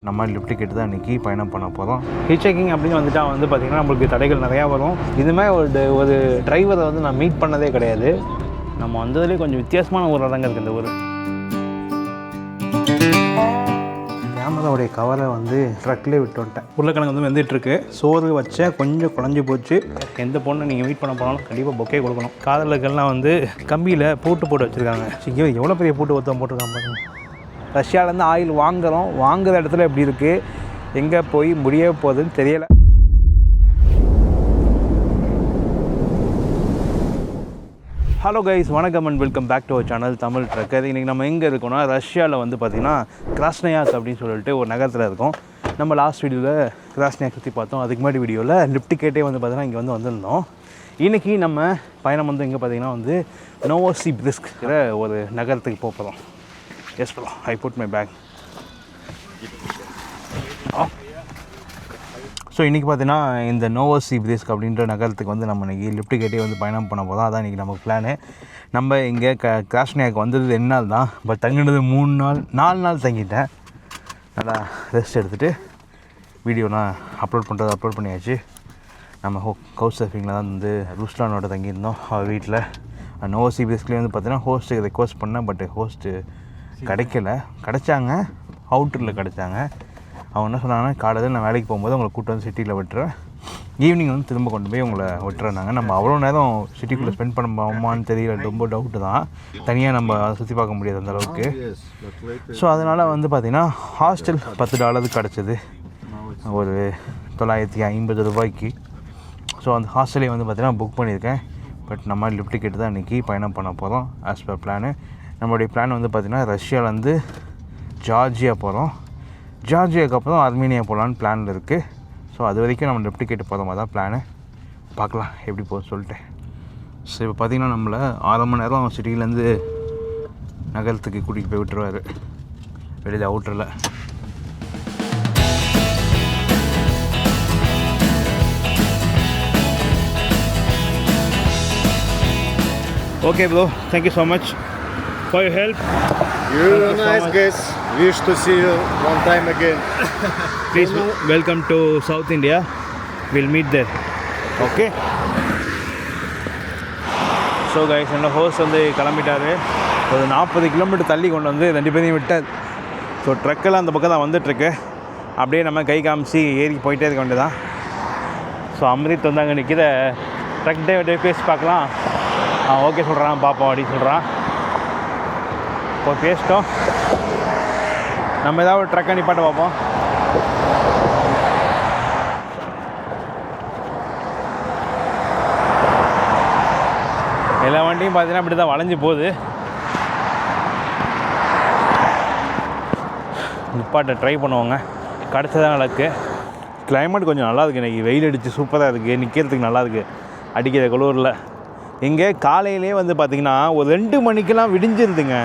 நம்ம lift ticket தான் இன்றைக்கி பயணம் பண்ண போகிறோம். ஹிட்சேக்கிங் அப்படின்னு வந்துட்டால் வந்து பார்த்திங்கன்னா நம்மளுக்கு தடைகள் நிறையா வரும். இதுமாதிரி ஒரு டிரைவரை வந்து நான் மீட் பண்ணதே கிடையாது. நம்ம வந்ததுலேயே கொஞ்சம் வித்தியாசமான ஒரு இடங்க இருக்குது இந்த ஊர். கேமராவுடைய கவரை வந்து ட்ரக்லேயே விட்டு வந்துட்டேன். உருளைக்கிழங்கு வந்து வெந்துட்டுருக்கு. சோறு வச்ச கொஞ்சம் குழஞ்சி போச்சு. எந்த பொண்ணை நீங்கள் மீட் பண்ண போனாலும் கண்டிப்பாக பொக்கே கொடுக்கணும். காதலுக்கெல்லாம் வந்து கம்பியில் போட்டு வச்சுருக்காங்க. எவ்வளோ பெரிய பூட்டு ஒருத்தம் போட்டிருக்காங்க பாருங்க. ரஷ்யாவிலேருந்து ஆயில் வாங்குகிற இடத்துல எப்படி இருக்குது, எங்கே போய் முடிய போகுதுன்னு தெரியலை. ஹலோ கைஸ், வணக்கம் and welcome back to our channel Tamil Trekker. இன்றைக்கி நம்ம எங்கே இருக்கோம்னா ரஷ்யாவில் வந்து பார்த்திங்கன்னா கிராஸ்னயாக் அப்படின்னு சொல்லிட்டு ஒரு நகரத்தில் இருக்கோம். நம்ம லாஸ்ட் வீடியோவில் கிராஸ்னயாக் சுற்றி பார்த்தோம். அதுக்கு முன்னாடி வீடியோவில் லிஃப்ட் டிக்கெட்டே வந்து பார்த்திங்கன்னா இங்கே வந்திருந்தோம். இன்றைக்கி நம்ம பயணம் வந்து எங்கே பார்த்திங்கன்னா வந்து நோவோசிபிர்ஸ்க்ங்கிற ஒரு நகரத்துக்கு போகிறோம். Yes bro, I put my bag. So இன்றைக்கி பார்த்தீங்கன்னா இந்த நோவோசிபிர்ஸ்க் அப்படின்ற நகரத்துக்கு வந்து நம்ம இன்றைக்கி லிஃப்ட் டிக்கெட்டே வந்து பயணம் பண்ண போதும். அதான் இன்றைக்கி நமக்கு பிளானு. நம்ம இங்கே கிராஸ்னயாக் வந்தது 2 நாள் தான், பட் தங்கினது 4 நாள் தங்கிட்டேன். நல்லா ரெஸ்ட் எடுத்துகிட்டு வீடியோலாம் அப்லோட் பண்ணியாச்சு. நம்ம கவுச் சர்ஃபிங்கில் தான் வந்து ருஸ்லானோட தங்கியிருந்தோம் அவர் வீட்டில். நோவோசிபிர்ஸ்க்லேயே வந்து பார்த்தீங்கன்னா ஹோஸ்ட்டுக்கு ரெக்வஸ்ட் பண்ணேன், பட் ஹோஸ்ட்டு கிடைச்சாங்க, அவுட்டரில் கிடைச்சாங்க. அவங்க என்ன சொன்னாங்கன்னா, காலையில் நான் வேலைக்கு போகும்போது உங்களை கூப்பிட்டு வந்து சிட்டியில் விட்டுறேன், ஈவினிங் வந்து திரும்ப கொண்டு போய் உங்களை விட்டுறேன்னாங்க. நம்ம அவ்வளோ நேரம் சிட்டிக்குள்ளே ஸ்பெண்ட் பண்ண தெரியல, ரொம்ப டவுட்டு தான். தனியாக நம்ம சுற்றி பார்க்க முடியாது அந்தளவுக்கு. ஸோ அதனால் வந்து பார்த்திங்கன்னா ஹாஸ்டல் $10 கிடச்சிது, ஒரு $950. ஸோ அந்த ஹாஸ்டலே வந்து பார்த்திங்கன்னா புக் பண்ணியிருக்கேன். பட் நம்ம லிஃப்ட் டிக்கெட் தான் இன்றைக்கி பயணம் பண்ண போகிறோம் ஆஸ் பர் பிளானு. நம்மளுடைய பிளான் வந்து பார்த்திங்கன்னா ரஷ்யாவிலேருந்து ஜார்ஜியா போகிறோம். ஜார்ஜியாவுக்கு அப்புறம் ஆர்மீனியா போகலான்னு பிளானில் இருக்குது. ஸோ அது வரைக்கும் நம்ம லிஃப்ட் டிக்கெட் போகிற மாதிரி தான் பிளானு. பார்க்கலாம் எப்படி போகுது சொல்லிட்டேன். ஸோ இப்போ பார்த்திங்கன்னா நம்மளை 6 மணி நேரம் சிட்டிலேருந்து நகரத்துக்கு கூட்டிகிட்டு போய் விட்டுருவார் வெளியில் அவுட்டரில். Okay bro, thank you so much for your help. You're a nice guys. Wish to see you one time again. Please welcome to South India. We'll meet there. Okay. So guys, என்னோட host வந்து கிளம்பிட்டார். ஒரு 40 kilometre தள்ளி கொண்டு வந்து 2 பேரையும் விட்டார். So ட்ரக்கெல்லாம் அந்த பக்கம் தான் வந்துட்டுருக்கு. அப்படியே நம்ம கை காமிச்சு ஏறி போயிட்டே இருக்க வேண்டியதான். ஸோ அம்ரித் வந்து அங்கே நிற்கிற ட்ரக் டிரைவர் பேசி பார்க்கலாம். ஓகே சொல்கிறான், பார்ப்போம் அப்படின்னு சொல்கிறான். இப்போ பேசிட்டோம், நம்ம ஏதாவது ஒரு ட்ரக்கை நிப்பாட்ட பார்ப்போம். எல்லா வண்டியும் பார்த்தீங்கன்னா இப்படி தான் வளைஞ்சு போகுது. நிப்பாட்ட ட்ரை பண்ணுவாங்க, கிடச்சதான் நடக்கு. கிளைமேட் கொஞ்சம் நல்லா இருக்குது இன்றைக்கி. வெயில் அடித்து சூப்பராக இருக்குது, நிற்கிறதுக்கு நல்லா இருக்குது அடிக்கிற குளூரில். இங்கே காலையிலே வந்து பார்த்திங்கன்னா ஒரு 2 மணிக்கெலாம் விடிஞ்சிருதுங்க.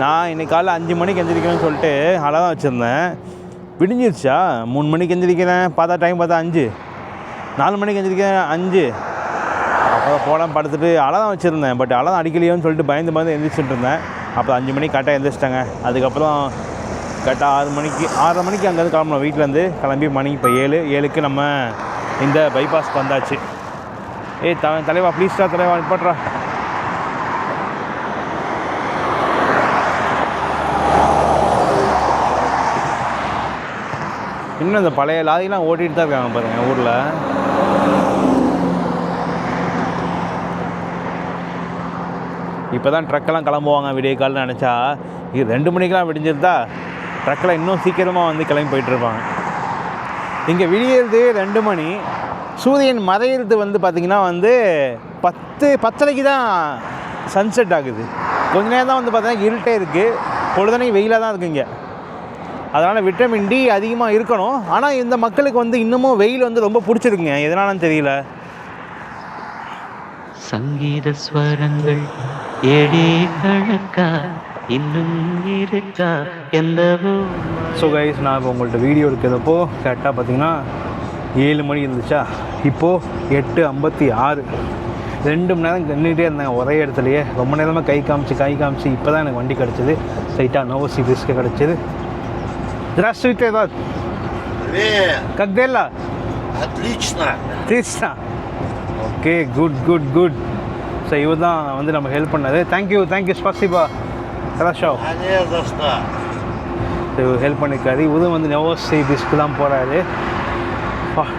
நான் இன்றைக்கி காலையில் 5 மணிக்கு எந்திரிக்கணும்னு சொல்லிட்டு அலாரம் வச்சுருந்தேன். விடிஞ்சிருச்சா 3 மணிக்கு எந்திரிக்கிறேன், பார்த்தா டைம் பார்த்தா 5, 4 மணிக்கு எந்திரிக்கிறேன் 5. அப்புறம் போலாம் படுத்துட்டு அலாரம் வச்சுருந்தேன், பட் அலாரம் அடிக்கலையோன்னு சொல்லிட்டு பயந்து எந்திரிச்சிட்டு இருந்தேன். அப்புறம் 5 மணிக்கு கரெக்டாக எந்திரிச்சிட்டாங்க. அதுக்கப்புறம் கரெக்டாக 6 மணிக்கு அங்கேருந்து கிளம்பணும். வீட்டிலேருந்து கிளம்பி மணி இப்போ 7க்கு நம்ம இந்த பைபாஸ்க்கு வந்தாச்சு. தலைவா ப்ளீஸ்டா, தலைவா நிப்பாட்றா. இன்னும் இந்த பழைய லாரிலாம் ஓட்டிகிட்டு தான் இருக்காங்க பாருங்கள் ஊரில். இப்போ தான் ட்ரக்கெல்லாம் கிளம்புவாங்க விடிய காலில் நினச்சா. இது 2 மணிக்கெலாம் விடிஞ்சிருந்தா ட்ரக்கில் இன்னும் சீக்கிரமாக வந்து கிளம்பி போயிட்டுருப்பாங்க. இங்கே விடியறது 2 மணி, சூரியன் மறையிறது வந்து பார்த்திங்கன்னா வந்து 10:30க்கு தான் சன்செட் ஆகுது. கொஞ்ச நேரம் தான் வந்து பார்த்திங்கன்னா இருட்டே இருக்குது. பொழுதுனைக்கு வெயிலாக தான் இருக்குங்க. அதனால் விட்டமின் டி அதிகமாக இருக்கணும். ஆனால் இந்த மக்களுக்கு வந்து இன்னமும் வெயில் வந்து ரொம்ப பிடிச்சிருக்குங்க, எதனாலும் தெரியல. சங்கீத ஸ்வரங்கள் ஏழே கணக்கா இன்னும் இருக்கா என்னவோ. ஸோ கைஸ், நான் இப்போ உங்கள்கிட்ட வீடியோ எடுக்கிறப்போ கரெக்டாக பார்த்திங்கன்னா 7 மணி இருந்துச்சா. இப்போது 8:56. 2 மணி நேரம் நின்றுட்டே இருந்தேன் ஒரே இடத்துலையே. ரொம்ப நேரமாக கை காமிச்சு இப்போ தான் எனக்கு வண்டி கிடச்சிது. ஸ்ட்ரைட்டாக நோவோசிபிர்ஸ்க்கு கிடச்சிது. Здравствуйте, Влад. Привет! Как дела? Отлично! Отлично. Okay good. ஸோ இவர் தான் வந்து நம்ம ஹெல்ப் பண்ணது. தேங்க்யூ ஸ்பாசிபா கலாஷோ. А не за что! இவர் ஹெல்ப் பண்ணியிருக்காரு. இவரும் வந்து நெவோசி பிஸ்க்கு தான் போகிறாரு.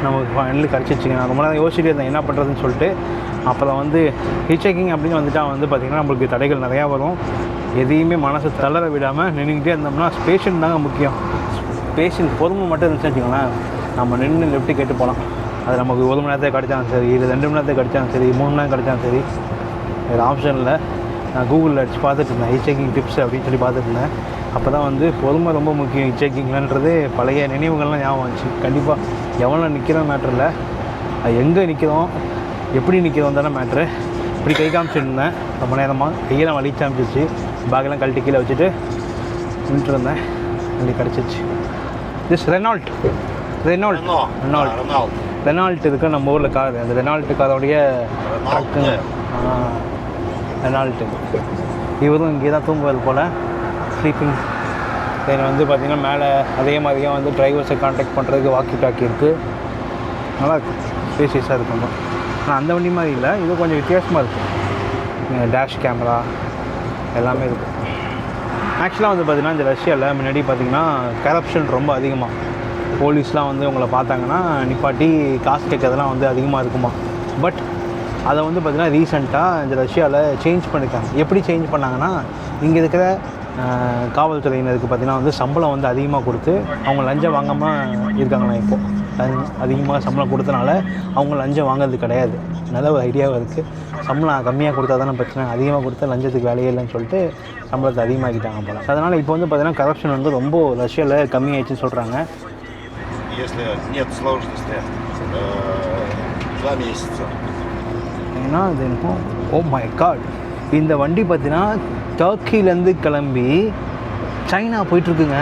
நமக்கு ஃபைனலி கிடச்சிச்சிங்க. நான் ரொம்ப நேரம் யோசிச்சுட்டு இருந்தேன் என்ன பண்ணுறதுன்னு சொல்லிட்டு. அப்புறம் வந்து ஹிட்சேக்கிங் அப்படின்னு வந்துட்டால் வந்து பார்த்திங்கன்னா நம்மளுக்கு தடைகள் நிறையா வரும். எதையுமே மனசை தளர விடாமல் நின்றுக்கிட்டே இருந்தோம்னா பேஷண்ட் தாங்க முக்கியம். பேஷண்ட் பொறுமை மட்டும் இருந்துச்சுன்னு வச்சுக்கோங்களேன், நம்ம நின்று லெஃப்ட்டு கேட்டு போகலாம். அது நமக்கு 1 மணி நேரத்தை கிடச்சாலும் சரி, இல்லை 2 மணி நேரத்தை கிடச்சாலும் சரி, 3 மணி நேரம் கிடச்சாலும் சரி, வேறு ஆப்ஷன் இல்லை. நான் கூகுளில் அடித்து பார்த்துட்டு இருந்தேன் ஹிட்சேக்கிங் டிப்ஸ் அப்படின்னு சொல்லி பார்த்துட்டு இருந்தேன். அப்போ தான் வந்து பொறுமை ரொம்ப முக்கியம் ஹிட்சேக்கிங்லன்றது பழைய நினைவுகள்லாம் ஞாபகம் வந்துச்சு. கண்டிப்பாக எவ்வளோ நிற்கிறோம் மேட்ரு இல்லை, அது எங்கே நிற்கிறோம் எப்படி நிற்கிறோம் தானே மேட்ரு. இப்படி கை காமிச்சிருந்தேன் ரொம்ப நேரமாக, கையெல்லாம் வலிச்சு காமிச்சிச்சு. பேக்கெல்லாம் கழட்டி கீழே வச்சுட்டு நின்றுட்டு இருந்தேன். அப்படி கிடச்சிச்சு. திஸ் ரெனால்ட் இருக்க நம்ம ஊரில் கார். அந்த ரெனால்ட்டு காரோடைய ட்ரக்குங்க. ரெனால்ட்டு இவரும் இங்கே தான் தூங்குவது போல், ஸ்லீப்பிங். தென் வந்து பார்த்திங்கன்னா மேலே அதே மாதிரியாக வந்து டிரைவர்ஸை கான்டாக்ட் பண்ணுறதுக்கு வாக்கி டாக்கி இருக்குது. நல்லாயிருக்கும், ஸ்பேசியஸாக இருக்கும். ஆனால் அந்த வண்டி மாதிரி இல்லை, இது கொஞ்சம் வித்தியாசமாக இருக்குது. டேஷ் கேமரா எல்லாமே இருக்குது. ஆக்சுவலாக வந்து பார்த்திங்கன்னா இந்த ரஷ்யாவில் முன்னாடி பார்த்திங்கன்னா கரப்ஷன் ரொம்ப அதிகமாக. போலீஸ்லாம் வந்து உங்களை பார்த்தாங்கன்னா நிப்பாட்டி காசு கேட்கறதுலாம் வந்து அதிகமாக இருக்குமா. பட் அதை வந்து பார்த்திங்கன்னா ரீசெண்டாக இந்த ரஷ்யாவில் சேஞ்ச் பண்ணியிருக்காங்க. எப்படி சேஞ்ச் பண்ணாங்கன்னா, இங்கே இருக்கிற காவல்துறையினருக்கு பார்த்திங்கன்னா வந்து சம்பளம் வந்து அதிகமாக கொடுத்து அவங்க லஞ்சம் வாங்காமல் இருக்காங்களா. இப்போது அதிகமாக சம்பளம் கொடுத்தனால அவங்க லஞ்சம் வாங்கிறது கிடையாது. நல்ல ஒரு ஐடியாவும் இருக்குது. சம்பளம் கம்மியாக கொடுத்தா தானே பிரச்சனை, அதிகமாக கொடுத்தா லஞ்சத்துக்கு வேலையே இல்லைன்னு சொல்லிட்டு சம்பளத்தை அதிகமாக்கிட்டாங்க போல். அதனால் இப்போ வந்து பார்த்திங்கன்னா கரப்ஷன் வந்து ரொம்ப ரஷ்யாவில் கம்மியாகிடுச்சுன்னு சொல்கிறாங்க. Если нет сложности, 2 месяца. ஏன்னா இது இருக்கும். ஓ மை காட், இந்த வண்டி பார்த்தீங்கன்னா டர்க்கிலேருந்து கிளம்பி சைனா போயிட்டுருக்குங்க.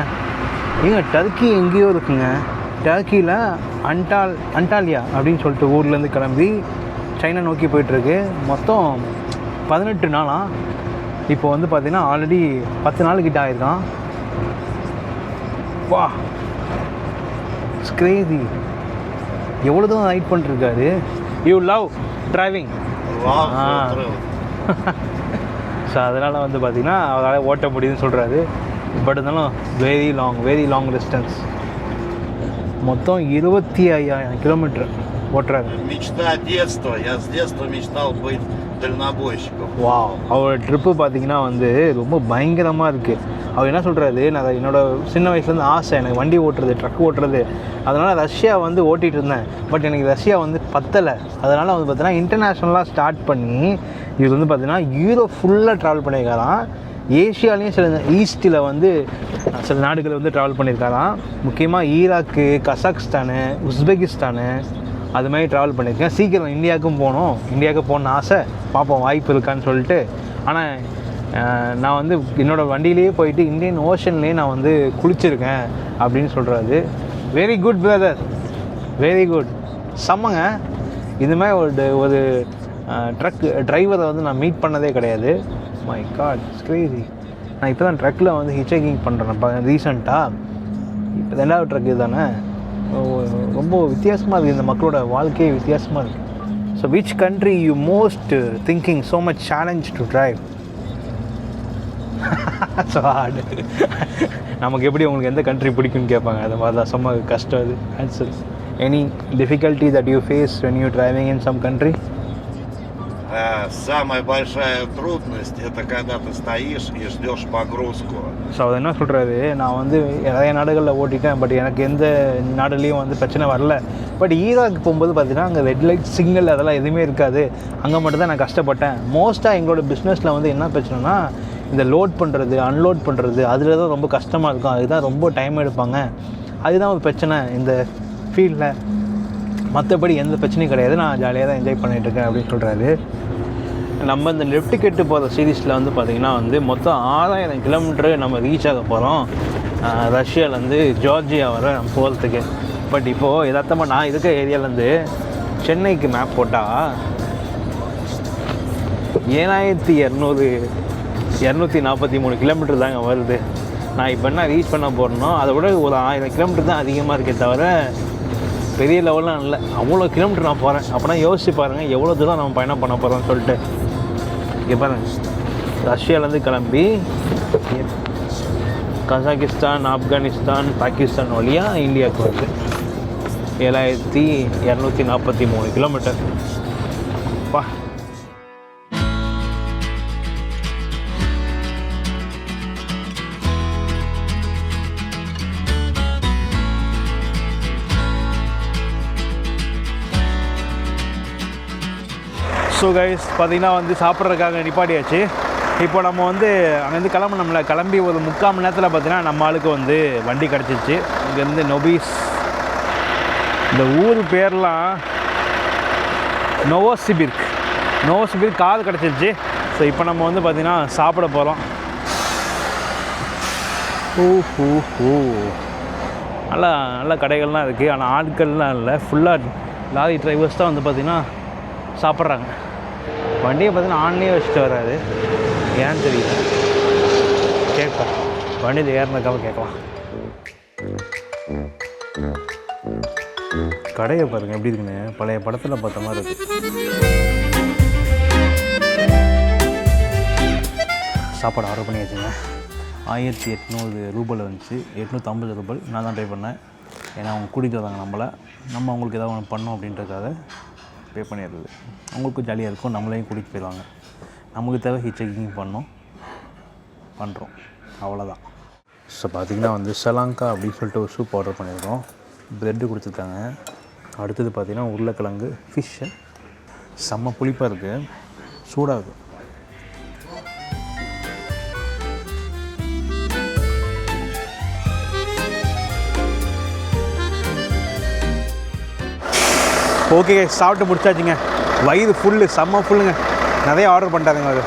ஏங்க டர்க்கி எங்கேயோ இருக்குங்க. டர்க்கியில் அண்டாலியா அப்படின்னு சொல்லிட்டு ஊர்லேருந்து கிளம்பி சைனா நோக்கி போயிட்டுருக்கு. மொத்தம் 18 நாளாக. இப்போ வந்து பார்த்திங்கன்னா ஆல்ரெடி 10 நாள் கிட்ட ஆயிருக்கான். வா கிரேசி. எவ்வளோ தான் ரைட் பண்ணிருக்காரு. You love driving. ஸோ அதனால் வந்து பார்த்திங்கன்னா அவரால் ஓட்ட முடியுதுன்னு சொல்கிறாரு. பட் இருந்தாலும் வெரி லாங் டிஸ்டன்ஸ். மொத்தம் 25,000 கிலோமீட்டர் ஓட்டுறாரு. Мечта детства. Я с детства мечтал быть дальнобойщиком. வா, அவரோட ட்ரிப்பு பார்த்திங்கன்னா வந்து ரொம்ப பயங்கரமாக இருக்குது. அவர் என்ன சொல்கிறாரு, நான் என்னோடய சின்ன வயசுலேருந்து ஆசை எனக்கு வண்டி ஓட்டுறது, ட்ரக் ஓட்டுறது. அதனால் ரஷ்யா வந்து ஓட்டிகிட்டு இருந்தேன். பட் எனக்கு ரஷ்யா வந்து பத்தலை. அதனால் வந்து பார்த்தீங்கன்னா இன்டர்நேஷ்னலாக ஸ்டார்ட் பண்ணி இவர் வந்து பார்த்திங்கன்னா யூரோப் ஃபுல்லாக ட்ராவல் பண்ணியிருக்காராம். ஏஷியாலேயும் சில ஈஸ்ட்டில் வந்து சில நாடுகளை வந்து ட்ராவல் பண்ணியிருக்காராம். முக்கியமாக ஈராக்கு, கசாக்ஸ்தானு, உஸ்பெகிஸ்தானு அது மாதிரி ட்ராவல் பண்ணியிருக்கேன். சீக்கிரம் இந்தியாவுக்கும் போகணுன்னு ஆசை. பார்ப்போம் வாய்ப்பு இருக்கான்னு சொல்லிட்டு. ஆனால் நான் வந்து என்னோடய வண்டியிலேயே போயிட்டு இந்தியன் ஓஷன்லேயே நான் வந்து குளிச்சிருக்கேன் அப்படின்னு சொல்கிறாரு. Very good brother, very good. செம்மங்க. இதுமாதிரி ஒரு ட்ரக் டிரைவரை வந்து நான் மீட் பண்ணதே கிடையாது. My God, it's crazy. நான் இப்போ தான் ட்ரக்கில் வந்து ஹிட்சேக்கிங் பண்ணுறேன் ரீசெண்டாக. இப்போ 2வது ட்ரக் இது தானே. ரொம்ப வித்தியாசமாக இருக்குது. இந்த மக்களோட வாழ்க்கையே வித்தியாசமாக இருக்குது. So which country you most thinking so much challenge to drive? So hard. நமக்கு எப்படி உங்களுக்கு எந்த கண்ட்ரி பிடிக்கும்னு கேட்பாங்க. அது மாதிரி தான் செம்ம கஷ்டம். அது answer. Any difficulty that you face when you driving in some country? Самая большая трудность – это когда ты стоишь и ждешь погрузку. So அது என்ன சொல்கிறாரு, நான் வந்து நிறைய நாடுகளில் ஓட்டிட்டேன். பட் எனக்கு எந்த நாடுலேயும் வந்து பிரச்சனை வரல. பட் ஈராக் போகும்போது பார்த்தீங்கன்னா அங்கே ரெட் லைட் சிக்னல் அதெல்லாம் எதுவுமே இருக்காது. அங்கே மட்டும் தான் நான் கஷ்டப்பட்டேன். மோஸ்ட்டாக எங்களோட பிஸ்னஸில் வந்து என்ன பிரச்சனைனா, இந்த லோட் பண்ணுறது அன்லோட் பண்ணுறது அதில் தான் ரொம்ப கஷ்டமாக இருக்கும். அதுதான் ரொம்ப டைம் எடுப்பாங்க. அதுதான் ஒரு பிரச்சனை இந்த ஃபீல்டில். மற்றபடி எந்த பிரச்சனையும் கிடையாது. நான் ஜாலியாக தான் என்ஜாய் பண்ணிகிட்ருக்கேன் அப்படின்னு சொல்கிறாரு. நம்ம இந்த லெஃப்ட் கெட்டு போகிற சீரீஸில் வந்து பார்த்திங்கன்னா வந்து மொத்தம் 6,000 கிலோமீட்டரு நம்ம ரீச் ஆக போகிறோம். ரஷ்யாவிலேருந்து ஜார்ஜியா வர நம்ம போகிறதுக்கு. பட் இப்போது யதார்த்தமாக நான் இருக்க ஏரியாவிலேருந்து சென்னைக்கு மேப் போட்டால் 7,243 கிலோமீட்டர் தாங்க வருது. நான் இப்போ என்ன ரீச் பண்ண போகிறேனோ அதை விட ஒரு 1000 கிலோமீட்டர் தான் அதிகமாக இருக்கே தவிர பெரிய லெவல்லாம் இல்லை. அவ்வளோ கிலோமீட்டர் நான் போகிறேன். அப்போனா யோசிச்சு பாருங்கள் எவ்வளோ தூரம் நம்ம பயணம் பண்ண போகிறோம்னு சொல்லிட்டு. இங்கே பாருங்கள், ரஷ்யாவிலேருந்து கிளம்பி கசாகிஸ்தான், ஆப்கானிஸ்தான், பாகிஸ்தான் வழியாக இந்தியாவுக்கு வருது. 7243 கிலோமீட்டர். பா ஸோ கைஸ் பார்த்திங்கன்னா வந்து சாப்பிட்றதுக்காக நிப்பாட்டியாச்சு. இப்போ நம்ம வந்து அங்கேருந்து கிளம்புனோம்ல, கிளம்பி ஒரு 3/4 மணி நேரத்தில் பார்த்தீங்கன்னா நம்ம ஆளுக்கு வந்து வண்டி கிடச்சிச்சு. இங்கேருந்து நொபீஸ், இந்த ஊர் பேர்லாம் நோவோசிபிர்க் காது கிடச்சிருச்சு. ஸோ இப்போ நம்ம வந்து பார்த்திங்கன்னா சாப்பிட போகிறோம். நல்லா நல்ல கடைகள்லாம் இருக்குது, ஆனால் ஆட்கள்லாம் இல்லை. ஃபுல்லாக லாரி டிரைவர்ஸ் தான் வந்து பார்த்திங்கன்னா சாப்பிட்றாங்க. வண்டியை பார்த்தீங்கன்னா ஆன்லேயே வச்சுட்டு வராது, ஏன்னு தெரியல. கேட்போம், வண்டியில் ஏறினக்காக கேட்கலாம். கடையை பாருங்கள் எப்படி இருக்குன்னு, பழைய படத்தில் பார்த்த மாதிரி இருக்குது. சாப்பாடு ஆர்டர் பண்ணி வச்சுங்க. 1800 ரூபாயில் வந்துச்சு. 850 ரூபாய் நான் தான் ட்ரை பண்ணேன். ஏன்னா அவங்க கூட்டிகிட்டு வராங்க நம்மளை, நம்ம அவங்களுக்கு ஏதாவது ஒன்று பண்ணோம் அப்படின்றதுக்காக பே பண்ணிடுறது. அவங்களுக்கும் ஜாலியாக இருக்கும், நம்மளையும் கூட்டிகிட்டு போயிடுவாங்க. நமக்கு தேவை ஹிட் செக்கிங் பண்ணுறோம், அவ்வளோதான். ஸோ பார்த்திங்கன்னா வந்து ஸ்ரீலங்கா அப்படின்னு சொல்லிட்டு ஒரு சூப் ஆர்டர் பண்ணியிருக்கோம். ப்ரெட்டு கொடுத்துருக்காங்க. அடுத்தது பார்த்திங்கன்னா உருளைக்கிழங்கு ஃபிஷ்ஷு, செம்ம புளிப்பாக இருக்குது, சூடாக இருக்குது. ஓகே, சாப்பிட்டு முடிச்சாச்சுங்க. வயிறு ஃபுல்லு, செம்ம ஃபுல்லுங்க. நிறைய ஆர்டர் பண்ணிட்டாருங்க அது,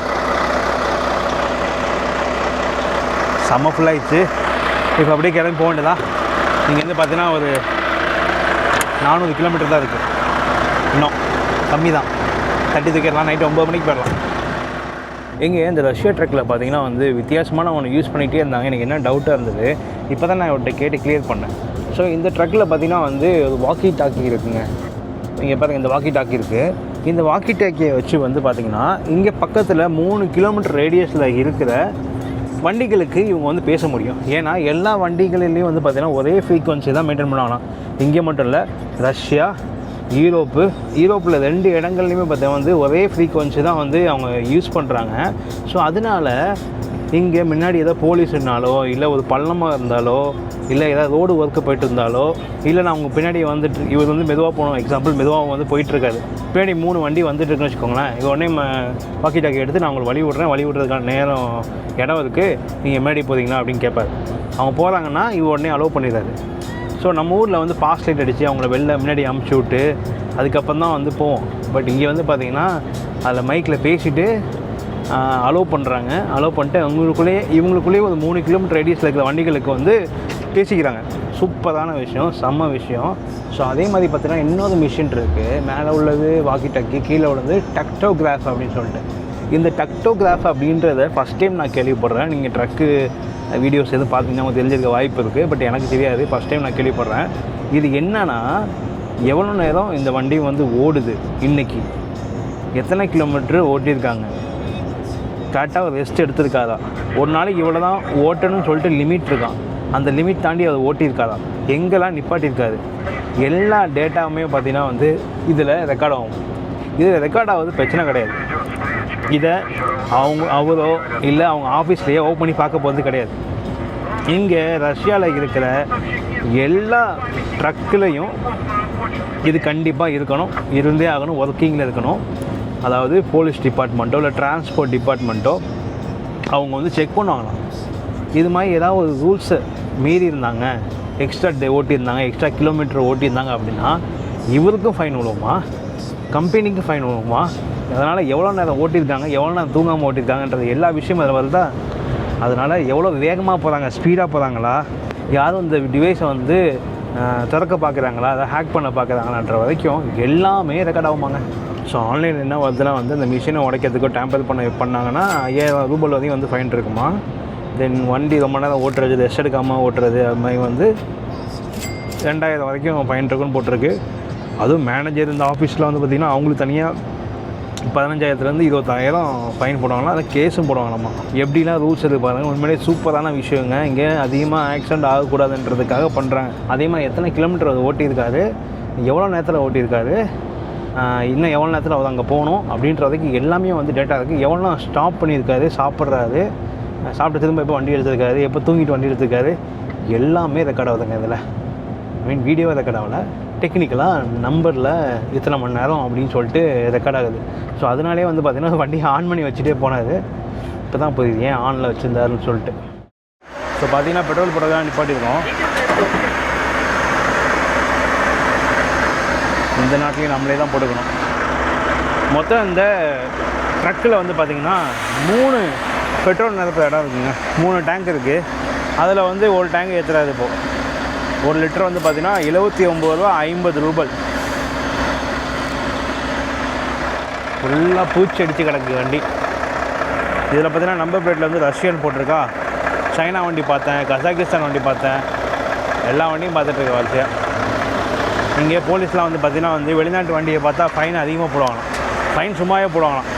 செம்ம ஃபுல்லாகிடுச்சு. இப்போ அப்படியே கிளம்பி போக வேண்டியதான். இங்கேருந்து பார்த்தீங்கன்னா ஒரு 400 கிலோமீட்டர் தான் இருக்குது. இன்னும் கம்மி தான், தட்டி தூக்கிடலாம். நைட்டு 9 மணிக்கு போயிடலாம். எங்கே இந்த ரஷ்யா ட்ரக்கில் பார்த்தீங்கன்னா வந்து வித்தியாசமான ஒன்று யூஸ் பண்ணிகிட்டே இருந்தாங்க. எனக்கு என்ன டவுட்டாக இருந்தது, இப்போ தான் நான் அவர்கிட்ட கேட்டு கிளியர் பண்ணேன். ஸோ இந்த ட்ரக்கில் பார்த்தீங்கன்னா வந்து ஒரு வாக்கி டாக்கி இருக்குங்க. இங்கே பாருங்கள், இந்த வாக்கி டாக்கி இருக்குது. இந்த வாக்கி டாக்கியை வச்சு வந்து பார்த்திங்கன்னா இங்கே பக்கத்தில் 3 கிலோமீட்டர் ரேடியஸில் இருக்கிற வண்டிகளுக்கு இவங்க வந்து பேச முடியும். ஏன்னா எல்லா வண்டிகளிலையும் வந்து பார்த்திங்கன்னா ஒரே ஃப்ரீக்வன்சி தான் மெயின்டைன் பண்ணுவாங்களாம். இங்கே மட்டும் இல்லை, ரஷ்யா, யூரோப்பில் 2 இடங்கள்லையுமே பார்த்தீங்கன்னா வந்து ஒரே ஃப்ரீக்வன்சி தான் வந்து அவங்க யூஸ் பண்ணுறாங்க. ஸோ அதனால் இங்கே முன்னாடி ஏதாவது போலீஸ்னாலோ, இல்லை ஒரு பள்ளமாக இருந்தாலோ, இல்லை ஏதாவது ரோடு ஒர்க்கு போயிட்டு இருந்தாலோ, இல்லைனா அவங்க பின்னாடி வந்துட்டு இவர் வந்து மெதுவாக போகணும், எக்ஸாம்பிள் மெதுவாக வந்து போயிட்டுருக்காரு, பின்னாடி 3 வண்டி வந்துட்டுருக்குன்னு வச்சுக்கோங்களேன். இது உடனே வாக்கி டாக்கி எடுத்து நான் உங்களுக்கு வழி விடுறதுக்கான நேரம் இடம் இருக்குது, நீங்கள் முன்னாடி போகிறீங்களா அப்படின்னு கேட்பார். அவங்க போகிறாங்கன்னா இவர் உடனே அலோவ் பண்ணிடுறாரு. ஸோ நம்ம ஊரில் வந்து பாஸ் லைட் அடித்து அவங்கள வெளில முன்னாடி அமுச்சு விட்டு அதுக்கப்புறம் தான் வந்து போவோம். பட் இங்கே வந்து பார்த்திங்கன்னா அதில் மைக்கில் பேசிவிட்டு அலோவ் பண்ணுறாங்க. அலோவ் பண்ணிட்டு இவங்களுக்குள்ளேயே ஒரு 3 கிலோமீட்டர் ரேடியஸில் இருக்கிற வண்டிகளுக்கு வந்து பேசிக்கிறாங்க. சூப்பரான விஷயம், செம்ம விஷயம். ஸோ அதே மாதிரி பார்த்தீங்கன்னா இன்னொரு மிஷின் இருக்குது. மேலே உள்ளது வாக்கி டாக்கி, கீழே உள்ளது டக்டோகிராஃப் அப்படின்னு சொல்லிட்டு. இந்த டக்டோகிராஃப் அப்படின்றத ஃபஸ்ட் டைம் நான் கேள்விப்படுறேன். நீங்கள் ட்ரக்கு வீடியோஸ் எதுவும் பார்த்தீங்கன்னா உங்களுக்கு தெரிஞ்சிருக்க வாய்ப்பு இருக்குது, பட் எனக்கு தெரியாது, ஃபஸ்ட் டைம் நான் கேள்விப்படுறேன். இது என்னன்னா, எவ்வளோ நேரம் இந்த வண்டி வந்து ஓடுது, இன்றைக்கி எத்தனை கிலோமீட்ரு ஓட்டியிருக்காங்க, கரெக்டாக ஒரு ரெஸ்ட் எடுத்துருக்காதா, ஒரு நாளைக்கு இவ்வளோ தான் ஓட்டணும்னு சொல்லிட்டு லிமிட் இருக்கான், அந்த லிமிட் தாண்டி அதை ஓட்டியிருக்காதா, எங்கெல்லாம் நிப்பாட்டியிருக்காது, எல்லா டேட்டாவுமே பார்த்திங்கன்னா வந்து இதில் ரெக்கார்ட் ஆகும். இதில் ரெக்கார்ட் ஆகுது பிரச்சனை கிடையாது. இதை அவரோ இல்லை அவங்க ஆஃபீஸ்லேயே ஓப்பன் பண்ணி பார்க்க போகிறது கிடையாது. இங்கே ரஷ்யாவில் இருக்கிற எல்லா ட்ரக்குலையும் இது கண்டிப்பாக இருக்கணும், இருந்தே ஆகணும், ஒர்க்கிங்கில் இருக்கணும். அதாவது போலீஸ் டிபார்ட்மெண்ட்டோ இல்லை டிரான்ஸ்போர்ட் டிபார்ட்மெண்ட்டோ அவங்க வந்து செக் பண்ணுவாங்களாம். இது மாதிரி ஏதாவது ஒரு ரூல்ஸை மீறி இருந்தாங்க, எக்ஸ்ட்ரா ஓட்டியிருந்தாங்க, எக்ஸ்ட்ரா கிலோமீட்டர் ஓட்டியிருந்தாங்க அப்படின்னா இவருக்கும் ஃபைன் விழுவுமா, கம்பெனிக்கு ஃபைன் விழுவுமா, அதனால் எவ்வளோ நேரம் ஓட்டியிருக்காங்க, எவ்வளோ நேரம் தூங்காமல் ஓட்டியிருக்காங்கன்றது எல்லா விஷயமும் அதில் வருதா. அதனால் எவ்வளோ வேகமாக போகிறாங்க, ஸ்பீடாக போகிறாங்களா, யாரும் இந்த டிவைஸை வந்து திறக்க பார்க்குறாங்களா, அதை ஹேக் பண்ண பார்க்குறாங்களான்ற வரைக்கும் எல்லாமே ரெக்கார்ட் ஆகுமாங்க. ஸோ ஆன்லைன் என்ன வருதுன்னா வந்து இந்த மிஷினை உடைக்கிறதுக்கோ டேம்பர் பண்ணாங்கன்னா 5000 ரூபாய் வரையும் வந்து ஃபைன் இருக்குமா. தென் வண்டி ரொம்ப நேரம் ஓட்டுறது, ரெஸ்ட் எடுக்காமல் ஓட்டுறது, அது மாதிரி வந்து 2000 வரைக்கும் ஃபைன் இருக்குன்னு போட்டிருக்கு. அதுவும் மேனேஜர் இந்த ஆஃபீஸில் வந்து பார்த்திங்கன்னா அவங்களுக்கு தனியாக 15,000 20,000 ஃபைன் போடுவாங்களா, அதை கேஸும் போடுவாங்களாம்மா. எப்படிலாம் ரூல்ஸ் இருக்குது பாருங்கள். உண்மையிலே சூப்பரான விஷயங்க. இங்கே அதிகமாக ஆக்சிடெண்ட் ஆகக்கூடாதுன்றதுக்காக பண்ணுறாங்க. அதே மாதிரி எத்தனை கிலோமீட்டர் அது ஓட்டியிருக்காரு, எவ்வளோ நேரத்தில் ஓட்டியிருக்காரு, இன்னும் எவ்வளோ நேரத்தில் அவர் அங்கே போகணும் அப்படின்றதுக்கு எல்லாமே வந்து டேட்டா இருக்குது. எவ்வளோ ஸ்டாப் பண்ணியிருக்காரு, சாப்பிட்றாரு, சாப்பிட்டு திரும்ப எப்போ வண்டி எடுத்துருக்காரு, எப்போ தூங்கிட்டு வண்டி எடுத்துருக்காரு, எல்லாமே ரெக்கார்ட் ஆகுதுங்க இதில். வீடியோவை ரெக்கார்ட் ஆகலை, டெக்னிக்கலாக நம்பரில் இத்தனை மணி நேரம் அப்படின்னு சொல்லிட்டு ரெக்கார்ட் ஆகுது. ஸோ அதனாலே வந்து பார்த்திங்கன்னா வண்டியை ஆன் பண்ணி வச்சுட்டே போனார். இப்போ தான் புரியுது ஏன் ஆனில் வச்சுருந்தாருன்னு சொல்லிட்டு. ஸோ பார்த்திங்கன்னா பெட்ரோல் போட்டதான் நிப்பாட்டியிருக்கோம். இந்த நாட்டிலையும் நம்மளே தான் போட்டுக்கணும். மொத்தம் இந்த ட்ரக்கில் வந்து பார்த்திங்கன்னா 3 பெட்ரோல் நிரப்புற இடம் இருக்குங்க. 3 டேங்க் இருக்குது. அதில் வந்து ஒரு டேங்க் ஏற்றுறாரு. இப்போது 1 லிட்டர் வந்து பார்த்திங்கன்னா 79.50 ரூபாய். ஃபுல்லாக பூச்சி அடித்து கிடக்கு வண்டி. இதில் பார்த்திங்கன்னா நம்பர் பிளேட்டில் வந்து ரஷ்யன் போட்டிருக்கா. சைனா வண்டி பார்த்தேன், கசாகிஸ்தான் வண்டி பார்த்தேன், எல்லா வண்டியும் பார்த்துட்ருக்க வரிசையாக. இங்கே போலீஸ்லாம் வந்து பார்த்திங்கன்னா வந்து வெளிநாட்டு வண்டியை பார்த்தா ஃபைன் அதிகமாக போடுவாங்களாம். ஃபைன் சும்மாவே போடுவாங்களாம்,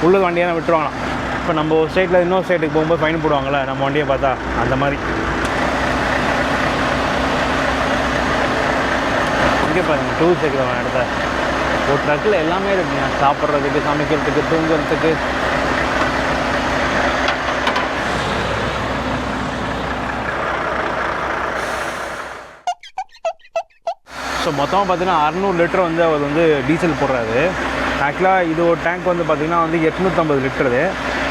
உள்ளூர் வண்டியாக விட்டுருவாங்களாம். இப்போ நம்ம ஒரு ஸ்டேட்டில் இன்னொரு ஸ்டேட்டுக்கு போகும்போது ஃபைன் போடுவாங்கள்ல நம்ம வண்டியை பார்த்தா, அந்த மாதிரி. இங்கே பாருங்கள் டூல்ஸ் வைக்கிற இடத்த. ஒரு ட்ரக்கில் எல்லாமே இருக்குங்க, சாப்பிட்றதுக்கு, சமைக்கிறதுக்கு, தூங்குறதுக்கு. ஸோ மொத்தமாக பார்த்தீங்கன்னா 600 லிட்டர் வந்து அவர் வந்து டீசல் போடுறாரு. ஆக்சுவலாக இது ஒரு டேங்க் வந்து பார்த்திங்கன்னா வந்து 850 லிட்டரு.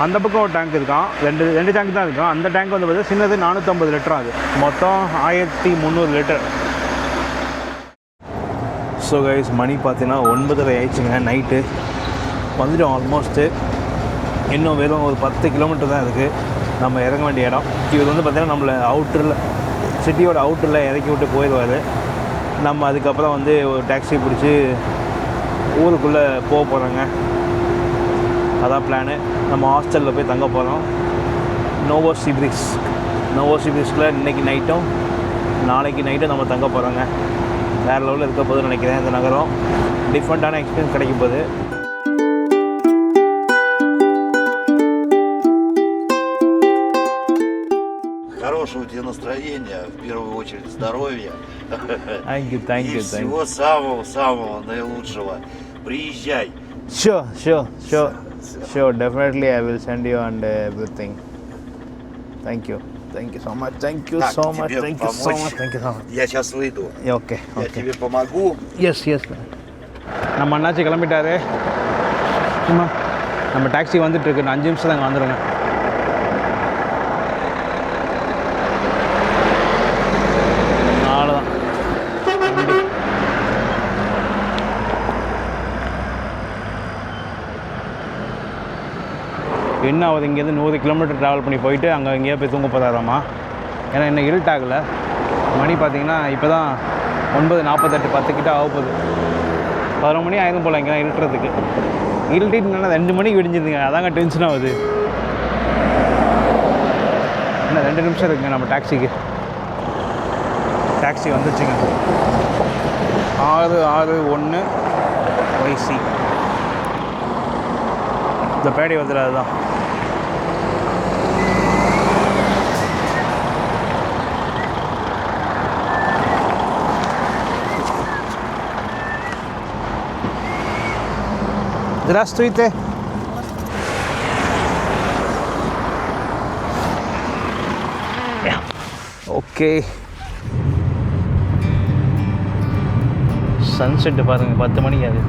அந்த பக்கம் ஒரு டேங்க் இருக்கான், ரெண்டு டேங்க் தான் இருக்கும். அந்த டேங்க் வந்து பார்த்தீங்கன்னா சின்னது 450 லிட்டர். அது மொத்தம் 1300 லிட்டர். ஸோ கைஸ் மணி பார்த்தீங்கன்னா 9:30 ஆயிடுச்சுங்க நைட்டு. வந்துட்டோம் ஆல்மோஸ்ட்டு. இன்னும் வெறும் ஒரு 10 கிலோமீட்டர் தான் இருக்குது நம்ம இறங்க வேண்டிய இடம். இவர் வந்து பார்த்திங்கன்னா நம்மளை அவுட்டரில், சிட்டியோட அவுட்டரில் இறக்கி விட்டு போயிடுவார். நம்ம அதுக்கப்புறம் வந்து ஒரு டாக்ஸி பிடிச்சி ஊருக்குள்ளே போக போகிறோங்க. அதான் பிளானு. நம்ம ஹாஸ்டலில் போய் தங்க போகிறோம். நோவோசிபிரிக்ஸில் இன்றைக்கி நைட்டும் நாளைக்கு நைட்டும் நம்ம தங்க போகிறோங்க. வேறு லெவலில் இருக்க போதுன்னு நினைக்கிறேன். இந்த நகரம் டிஃப்ரெண்ட்டான எக்ஸ்பீரியன்ஸ் கிடைக்கும் போது. Хорошего тебе настроения, в первую очередь здоровья. Thank you. И всего самого наилучшего. Приезжай. Sure. Definitely I will send you and everything. Thank you so much. Thank you so much. Я сейчас выйду. Okay. Я тебе помогу. Yes. நம்ம அண்ணாச்சி கிளம்பிட்டாரு. நம்ம டாக்ஸி வந்துட்டுருக்கு. 5 நிமிஷம் தான் வந்துடுங்க. அவ்வளோதான். என்ன ஆகுது, இங்கேருந்து 100 கிலோமீட்டர் ட்ராவல் பண்ணி போயிட்டு அங்கே எங்கேயோ போய் தூங்க போகிறாராம்மா. ஏன்னா இன்னும் இருட்டாகலை. மணி பார்த்திங்கன்னா இப்போ தான் 9:48, 10 கிட்ட ஆக போகுது. 11 மணி ஆயிரம் போல் இங்கே இருட்டுறதுக்கு. இருட்டிட்டுனா 2 மணிக்கு விடிஞ்சிருந்துங்க. அதாங்க டென்ஷன் ஆகுது. இன்னும் 2 நிமிஷம் இருக்குங்க நம்ம டாக்ஸிக்கு. டாக்ஸி வந்துச்சுங்க. 661 YC. இந்த பேடி வந்துடும். அதுதான் Здравствуйте. ஓகே. சன்செட்டு பாருங்கள், 10 மணிக்கு அது.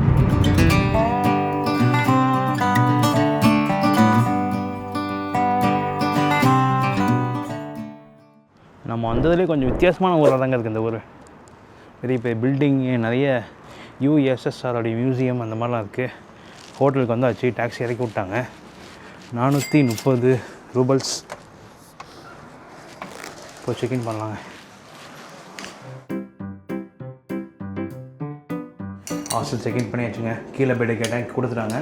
நம்ம வந்ததுலேயே கொஞ்சம் வித்தியாசமான ஊராக தாங்க இருக்குது இந்த ஊர். பெரிய பெரிய பில்டிங்கு, நிறைய USSRோடைய மியூசியம் அந்த மாதிரிலாம் இருக்குது. ஹோட்டலுக்கு வந்தாச்சு. டாக்ஸி இறக்கி விட்டாங்க. 430 ரூபல்ஸ். இப்போ செக்இன் பண்ணலாங்க. ஹாஸ்டல் செக்இன் பண்ணியாச்சுங்க. கீழே போய்ட்டு கேட்டேன், கொடுத்துட்டாங்க.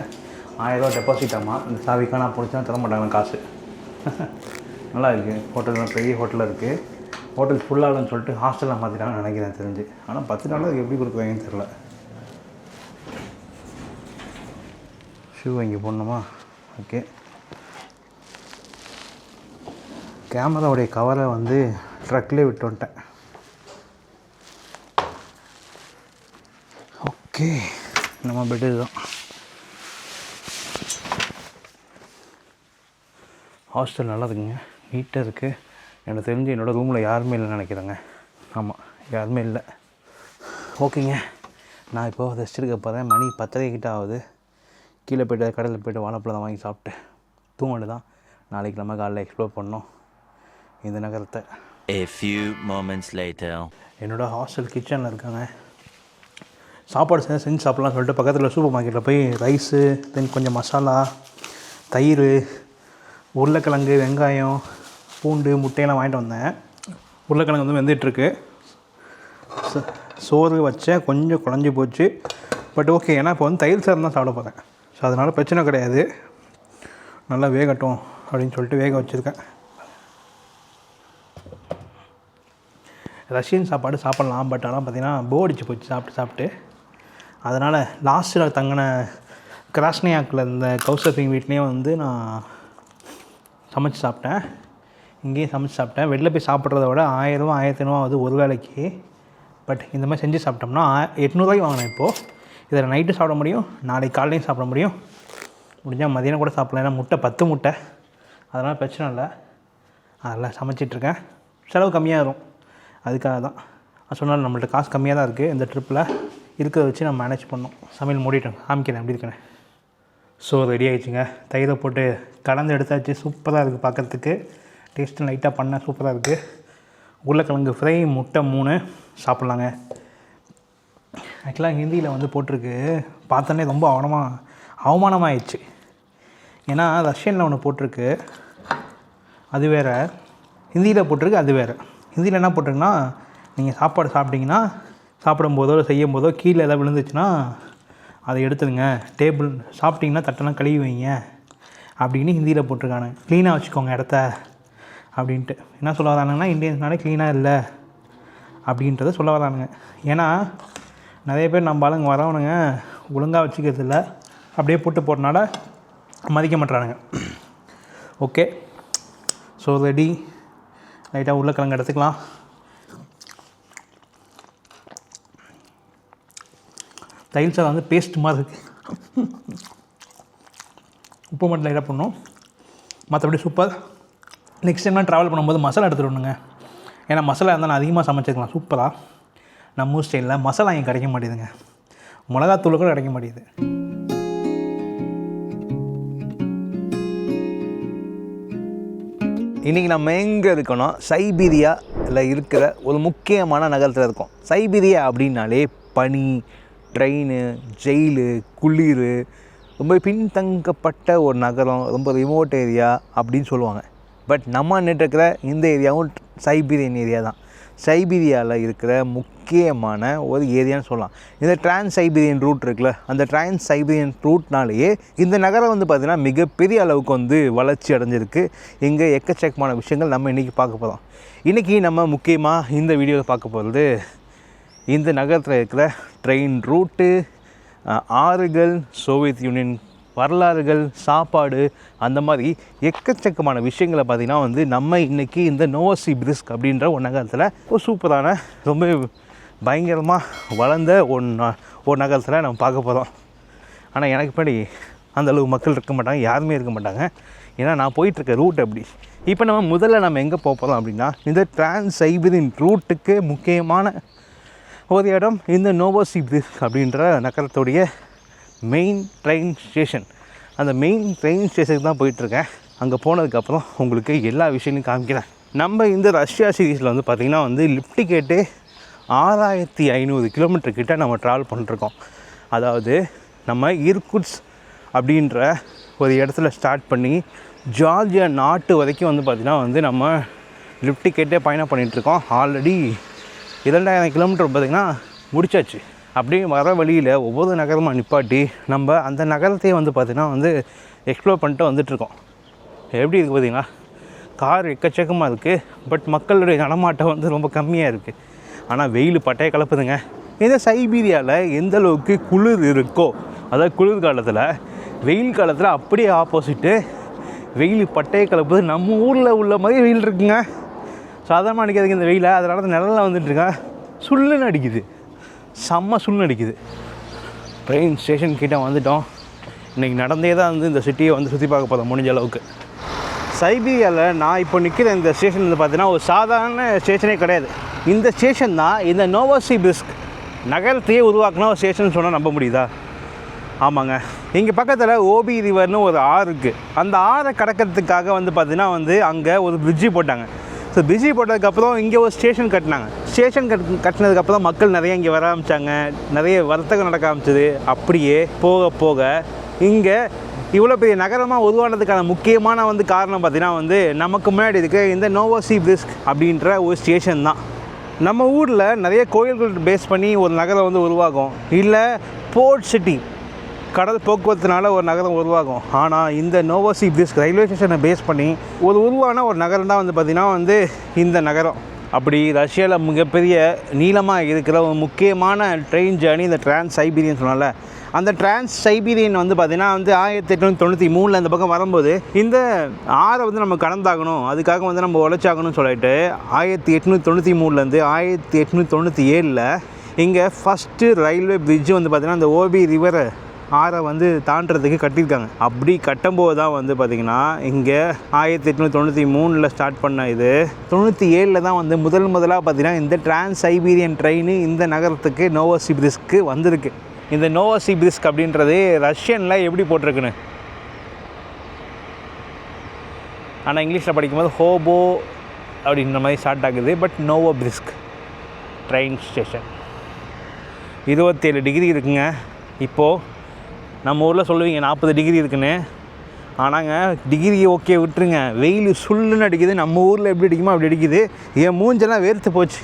1000 ரூபா டெபாசிட். ஆமாம், இந்த சாவிக்காக நான் பிடிச்சா தர மாட்டாங்க காசு. நல்லா இருக்குது. ஹோட்டல்லாம் பெரிய ஹோட்டலாக இருக்குது. ஹோட்டல் ஃபுல்லாகலன்னு சொல்லிட்டு ஹாஸ்டலில் மாற்றிட்டாங்கன்னு நினைக்கிறேன் தெரிஞ்சு. ஆனால் 10 நாளில் அதுக்கு எப்படி கொடுக்குறாங்கன்னு தெரில. ஷூ இங்கே போடணுமா? ஓகே. கேமராவுடைய கவரை வந்து ட்ரக்லேயே விட்டு வந்துட்டேன். ஓகே, நம்ம பெட்டு தான். ஹாஸ்டல் நல்லா இருக்குங்க, நீட்டாக இருக்குது. எனக்கு தெரிஞ்சு என்னோடய ரூமில் யாருமே இல்லைன்னு நினைக்கிறேங்க. ஆமாம், யாருமே இல்லை. ஓகேங்க, நான் இப்போது ரெஸ்ட் எடுக்க போகிறேன். மணி 10:30 கிட்ட ஆகுது. கீழே போய்ட்டு கடையில் போய்ட்டு வாழைப்பழம் வாங்கி சாப்பிட்டு தூங்கிட்டு தான் நாளைக்கு நம்ம காலையில் எக்ஸ்ப்ளோர் பண்ணோம் இந்த நகரத்தை. A few moments later. என்னோடய ஹாஸ்டல் கிச்சனில் இருக்காங்க. சாப்பாடு செஞ்சு சாப்பிட்லாம்னு சொல்லிட்டு பக்கத்தில் சூப்பர் மார்க்கெட்டில் போய் ரைஸு, தென் கொஞ்சம் மசாலா, தயிர், உருளைக்கிழங்கு, வெங்காயம், பூண்டு, முட்டையெல்லாம் வாங்கிட்டு வந்தேன். உருளைக்கிழங்கு வந்து வெந்துட்டுருக்கு. சோறு வச்சேன், கொஞ்சம் குழஞ்சி போச்சு. பட் ஓகே, ஏன்னா இப்போ வந்து தயிர் சாதம் தான் சாப்பிட போகிறேன். ஸோ அதனால் பிரச்சனை கிடையாது. நல்லா வேகட்டும் அப்படின்னு சொல்லிட்டு வேக வச்சுருக்கேன். ரஷ்யன் சாப்பாடு சாப்பிட்லாம், பட் ஆனால் பார்த்திங்கன்னா போடிச்சு போச்சு சாப்பிட்டு. அதனால் லாஸ்ட்டில் தங்கின கிராஸ்னியாக்கில் இந்த கௌசர்ஃபிங் வீட்லேயே வந்து நான் சமைச்சு சாப்பிட்டேன். இங்கேயும் சமைச்சு சாப்பிட்டேன். வெளில போய் சாப்பிட்றத விட 1000 ரூபா 1500 ஆகுது ஒரு வேளைக்கு. பட் இந்த மாதிரி செஞ்சு சாப்பிட்டோம்னா 800 ரூபாய்க்கு வாங்கினேன். இப்போது இதில் நைட்டு சாப்பிட முடியும், நாளைக்கு காலையிலையும் சாப்பிட முடியும், முடிஞ்சால் மதியானம் கூட சாப்பிடலாம். ஏன்னா முட்டை 10 முட்டை, அதனால் பிரச்சனை இல்லை. அதெல்லாம் சமைச்சிட்ருக்கேன். செலவு கம்மியாக இருக்கும், அதுக்காக தான். சொன்னாலும் நம்மள்ட்ட காசு கம்மியாக தான் இருக்குது. இந்த ட்ரிப்பில் இருக்கிறத வச்சு நம்ம மேனேஜ் பண்ணோம். சமையல் மூடிட்டோம், காமிக்கிறேன் எப்படி இருக்கேன். ஸோ ரெடி ஆகிடுச்சுங்க. தயிரை போட்டு கலந்து எடுத்தாச்சு. சூப்பராக இருக்குது பார்க்குறதுக்கு. டேஸ்ட்டு லைட்டாக பண்ண சூப்பராக இருக்குது. உருளைக்கிழங்கு ஃப்ரை, முட்டை 3 சாப்பிட்லாங்க. ஆக்சுவலாக ஹிந்தியில் வந்து போட்டிருக்கு, பார்த்தோன்னே ரொம்ப அவமானமாகிடுச்சு. ஏன்னா ரஷ்யனில் ஒன்று போட்டிருக்கு, அது வேறு. ஹிந்தியில் போட்டிருக்கு, அது வேறு. ஹிந்தியில் என்ன போட்டிருக்குன்னா, நீங்கள் சாப்பாடு சாப்பிட்டீங்கன்னா சாப்பிடும்போதோ செய்யும் போதோ கீழே எதாவது விழுந்துச்சுன்னா அதை எடுத்துடுங்க. டேபிள் சாப்பிட்டிங்கன்னா தட்டெல்லாம் கழுவி வைங்க அப்படின்னு ஹிந்தியில் போட்டிருக்காங்க. க்ளீனாக வச்சுக்கோங்க இடத்த அப்படின்ட்டு. என்ன சொல்ல வரானுங்கன்னா, இந்தியன்ஸ்னாலே க்ளீனாக இல்லை அப்படின்றத சொல்ல வரானுங்க. ஏன்னா நிறைய பேர் நம்ம ஆளுங்க வரவனுங்க ஒழுங்காக வச்சுக்கிறது இல்லை, அப்படியே போட்டு போகிறனால மதிக்க மாட்டுறானுங்க. Okay, so ready. லைட்டாக உருளைக்கிழங்கு எடுத்துக்கலாம். தயிர் சாதம் வந்து பேஸ்ட் மாதிரி இருக்குது. உப்பு மட்டும் லைட்டாக பண்ணணும், மற்றபடி சூப்பர். நெக்ஸ்ட் டைம்லாம் ட்ராவல் பண்ணும்போது மசாலா எடுத்துகிட்டு வரணுங்க. ஏன்னா மசாலா இருந்தால் நான் அதிகமாக சமைச்சிக்கலாம் சூப்பராக. நம்ம ஊர் ஸ்டைலில் மசாலா இங்கே கிடைக்க மாட்டேதுங்க. மிளகாத்தூள் கூட கிடைக்க மாட்டேங்குது. இன்றைக்கி நம்ம எங்கே இருக்கோன்னா சைபீரியாவில் இருக்கிற ஒரு முக்கியமான நகரத்தில் இருக்கோம். சைபீரியா அப்படின்னாலே பனி, ட்ரெயின், ஜெயிலு, குளிர், ரொம்ப பின்தங்கப்பட்ட ஒரு நகரம், ரொம்ப ரிமோட் ஏரியா அப்படின்னு சொல்லுவாங்க. பட் நம்ம நின்றுருக்கிற இந்த ஏரியாவும் சைபீரியன் ஏரியா தான். சைபீரியாவில் இருக்கிற முக்கியமான ஒரு ஏரியான்னு சொல்லலாம். இந்த டிரான்ஸ் சைபீரியன் ரூட் இருக்குல்ல, அந்த டிரான்ஸ் சைபீரியன் ரூட்னாலேயே இந்த நகரம் வந்து பார்த்திங்கன்னா மிகப்பெரிய அளவுக்கு வந்து வளர்ச்சி அடைஞ்சிருக்கு. இங்கே எக்கச்சக்கமான விஷயங்கள் நம்ம இன்றைக்கி பார்க்க போகிறோம். இன்றைக்கி நம்ம முக்கியமாக இந்த வீடியோவில் பார்க்க போகிறது இந்த நகரத்தில் இருக்கிற ட்ரெயின் ரூட்டு, ஆறுகள், சோவியத் யூனியன் வரலாறுகள், சாப்பாடு, அந்த மாதிரி எக்கச்சக்கமான விஷயங்களை பார்த்திங்கன்னா வந்து நம்ம இன்றைக்கி இந்த நோவோசிபிர்ஸ்க் அப்படின்ற ஒரு நகரத்தில் ஒரு சூப்பரான ரொம்ப பயங்கரமாக வளர்ந்த ஒரு நகரத்தில் நம்ம பார்க்க போகிறோம். ஆனால் எனக்கு பின்னாடி அந்தளவு மக்கள் இருக்க மாட்டாங்க, யாருமே இருக்க மாட்டாங்க. ஏன்னா நான் போயிட்டுருக்க ரூட் அப்படி. இப்போ நம்ம முதல்ல நம்ம எங்கே போக போகிறோம் அப்படின்னா, இந்த டிரான்ஸ் சைபீரியன் ரூட்டுக்கு முக்கியமான ஒரு இடம் இந்த நோவோசிபிர்ஸ்க் அப்படின்ற நகரத்துடைய மெயின் ட்ரெயின் ஸ்டேஷன். அந்த மெயின் ட்ரெயின் ஸ்டேஷனுக்கு தான் போயிட்டுருக்கேன். அங்கே போனதுக்கப்புறம் உங்களுக்கு எல்லா விஷயங்களையும் காமிக்கிறேன். நம்ம இந்த ரஷ்யா சீரீஸில் வந்து பார்த்திங்கன்னா வந்து லிஃப்ட் டிக்கெட்டு 6500 கிலோமீட்டர் கிட்ட நம்ம ட்ராவல் பண்ணிருக்கோம். அதாவது நம்ம இர்குட்ஸ்க் அப்படின்ற ஒரு இடத்துல ஸ்டார்ட் பண்ணி ஜார்ஜியா நாட்டு வரைக்கும் வந்து பார்த்திங்கன்னா வந்து நம்ம லிஃப்ட் டிக்கெட்டே பயணம் பண்ணிகிட்ருக்கோம். ஆல்ரெடி 2000 கிலோமீட்டர் பார்த்திங்கன்னா முடிச்சாச்சு. அப்படியே வர வழியில் ஒவ்வொரு நகரமாக நிப்பாட்டி நம்ம அந்த நகரத்தையே வந்து பார்த்திங்கன்னா வந்து எக்ஸ்ப்ளோர் பண்ணிட்டு வந்துட்டுருக்கோம். எப்படி இருக்குது பார்த்திங்கன்னா, கார் எக்கச்சக்கமாக இருக்குது. பட் மக்களுடைய நடமாட்டம் வந்து ரொம்ப கம்மியாக இருக்குது. ஆனால் வெயில் பட்டையை கலப்புதுங்க. இந்த சைபீரியாவில் எந்த அளவுக்கு குளிர் இருக்கோ, அதாவது குளிர் காலத்தில், வெயில் காலத்தில் அப்படியே ஆப்போசிட்டு வெயில் பட்டையை கலப்புது. நம்ம ஊரில் உள்ள மாதிரி வெயில் இருக்குங்க. சாதாரணமாக அடிக்காதுங்க இந்த வெயிலை. அதனால தான் நிழலில் வந்துட்டுருக்கேன். சுள்ளுன்னு அடிக்குது, செம்ம சுள்ளுன்னு அடிக்குது. ட்ரெயின் ஸ்டேஷன் கிட்டே வந்துவிட்டோம். இன்றைக்கி நடந்தே தான் வந்து இந்த சிட்டியை வந்து சுற்றி பார்க்க போகிறோம் முடிஞ்ச அளவுக்கு. சைபீரியாவில் நான் இப்போ நிற்கிற இந்த ஸ்டேஷன் வந்து பார்த்தீங்கன்னா ஒரு சாதாரண ஸ்டேஷனே கிடையாது. இந்த ஸ்டேஷன் தான் இந்த நோவோசிபிர்ஸ்க் நகரத்தையே உருவாக்குன ஒரு ஸ்டேஷன் சொன்னால் நம்ப முடியுதா? ஆமாங்க. இங்கே பக்கத்தில் ஓபி ரிவர்னு ஒரு ஆறு இருக்குது. அந்த ஆறை கடக்கிறதுக்காக வந்து பார்த்திங்கன்னா வந்து அங்கே ஒரு பிரிட்ஜி போட்டாங்க. ஸோ பிரிட்ஜி போட்டதுக்கப்புறம் இங்கே ஒரு ஸ்டேஷன் கட்டினாங்க. ஸ்டேஷன் கட்டினதுக்கப்புறம் மக்கள் நிறைய இங்கே வர ஆரம்பித்தாங்க. நிறைய வர்த்தகம் நடக்க ஆரம்பிச்சிது. அப்படியே போக போக இங்கே இவ்வளோ பெரிய நகரமாக உருவானதுக்கான முக்கியமான வந்து காரணம் பார்த்திங்கன்னா வந்து நமக்கு முன்னாடி இருக்க இந்த நோவோசிபிர்ஸ்க் அப்படின்ற ஒரு ஸ்டேஷன் தான். நம்ம ஊரில் நிறைய கோயில்கள் பேஸ் பண்ணி ஒரு நகரம் வந்து உருவாகும். இல்லை போர்ட் சிட்டி, கடல் போக்குவரத்துனால ஒரு நகரம் உருவாகும். ஆனால் இந்த நோவோசிபிர்ஸ்க் ரயில்வே ஸ்டேஷனை பேஸ் பண்ணி உருவான ஒரு நகரம் தான் வந்து பார்த்திங்கன்னா வந்து இந்த நகரம். அப்படி ரஷ்யாவில் மிகப்பெரிய நீளமாக இருக்கிற ஒரு முக்கியமான ட்ரெயின் ஜேர்னி இந்த டிரான்ஸ் சைபீரியன் சொன்னால, அந்த டிரான்ஸ் சைபீரியன் வந்து பார்த்திங்கன்னா வந்து 1893 அந்த பக்கம் வரும்போது இந்த ஆறை வந்து நம்ம கடந்தாகணும், அதுக்காக வந்து நம்ம உழைச்சாகணும்னு சொல்லிட்டு 1893 1897 இங்கே ஃபஸ்ட்டு ரயில்வே பிரிட்ஜு வந்து பார்த்திங்கன்னா இந்த ஓபி ரிவர் ஆறை வந்து தாண்டறதுக்கு கட்டியிருக்காங்க. அப்படி கட்டும்போது தான் வந்து பார்த்திங்கன்னா இங்கே 1893 ஸ்டார்ட் பண்ண இது 97 தான் வந்து முதலாக பார்த்திங்கன்னா இந்த டிரான்ஸ் சைபீரியன் ட்ரெயின் இந்த நகரத்துக்கு நோவோசிபிர்ஸ்க்கு வந்திருக்கு. இந்த நோவோசிபிர்ஸ்க் அப்படின்றது ரஷ்யனில் எப்படி போட்டிருக்குன்னு, ஆனால் இங்கிலீஷில் படிக்கும்போது ஹோபோ அப்படின்ற மாதிரி ஸ்டார்ட் ஆகுது. பட் நோவோபிர்ஸ்க் ட்ரெயின் ஸ்டேஷன் 27 டிகிரி இருக்குங்க. இப்போது நம்ம ஊரில் சொல்லுவீங்க 40 டிகிரி இருக்குன்னு. ஆனாங்க டிகிரி ஓகே விட்டுருங்க, வெயில் சுள்ளுன்னு அடிக்குது. நம்ம ஊரில் எப்படி அடிக்குமோ அப்படி அடிக்குது. என் மூஞ்செல்லாம் வேர்த்து போச்சு,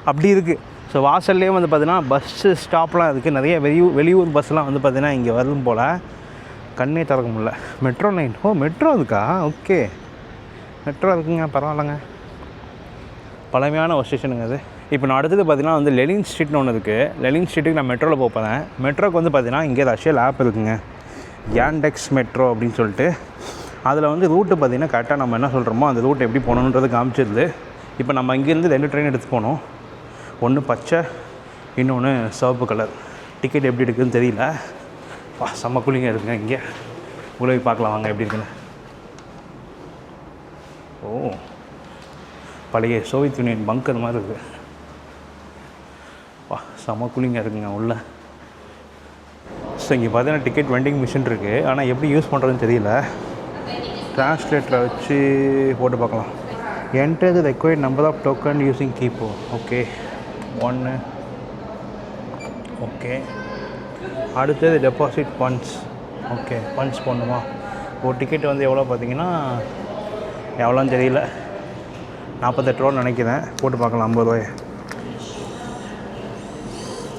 அப்படி இருக்குது. ஸோ வாசல்லே வந்து பார்த்திங்கன்னா பஸ்ஸு ஸ்டாப்லாம் இருக்குது. நிறைய வெளியூர் பஸ்லாம் வந்து பார்த்திங்கன்னா இங்கே வரும் போல். கண்ணே திறக்க முடியல. மெட்ரோ லைன், மெட்ரோ இருக்கா? ஓகே, மெட்ரோ இருக்குங்க, பரவாயில்லைங்க. பழமையான ஒரு ஸ்டேஷனுங்க அது. இப்போ நான் அடுத்தது பார்த்திங்கன்னா வந்து லெனின் ஸ்ட்ரீட்னு ஒன்று இருக்குது. லெனின் ஸ்ட்ரீட்டுக்கு நான் மெட்ரோவில் போகிறேன். மெட்ரோக்கு வந்து பார்த்திங்கன்னா இங்கே ரஷ்யாவில் ஆப் இருக்குங்க, யாண்டெக்ஸ் மெட்ரோ அப்படின்னு சொல்லிட்டு. அதில் வந்து ரூட்டு பார்த்திங்கன்னா கரெக்டாக நம்ம என்ன சொல்கிறோமோ அந்த ரூட் எப்படி போகணுன்றது காமிச்சிருது. இப்போ நம்ம இங்கேருந்து 2 ட்ரெயின் எடுத்து போனோம். ஒன்று பச்சை, இன்னொன்று சிவப்பு கலர். டிக்கெட் எப்படி இருக்குதுன்னு தெரியல. செம்ம கூலிங்காக இருக்குங்க இங்கே. உள்ள பார்க்கலாம் வாங்க எப்படி இருக்குன்னு. பழைய சோவியத் யூனியன் பங்கர் மாதிரி இருக்குது. செம்ம கூலிங்காக இருக்குங்க உள்ள. ஸோ இங்கே பார்த்தீங்கன்னா டிக்கெட் வெண்டிங் மிஷின் இருக்குது. ஆனால் எப்படி யூஸ் பண்ணுறதுன்னு தெரியல. ட்ரான்ஸ்லேட்டரை வச்சு போட்டு பார்க்கலாம். Enter the required number of token using கீப்போ. ஓகே, 1. ஓகே, அடுத்தது டெபாசிட் ஃபண்ட்ஸ். ஓகே, ஃபண்ட்ஸ் போடணுமா? ஒரு டிக்கெட் வந்து எவ்வளோ பார்த்தீங்கன்னா எவ்வளோன்னு தெரியல, 48 ரூபான்னு நினைக்கிறேன். போட்டு பார்க்கலாம். 50 ரூபாய்,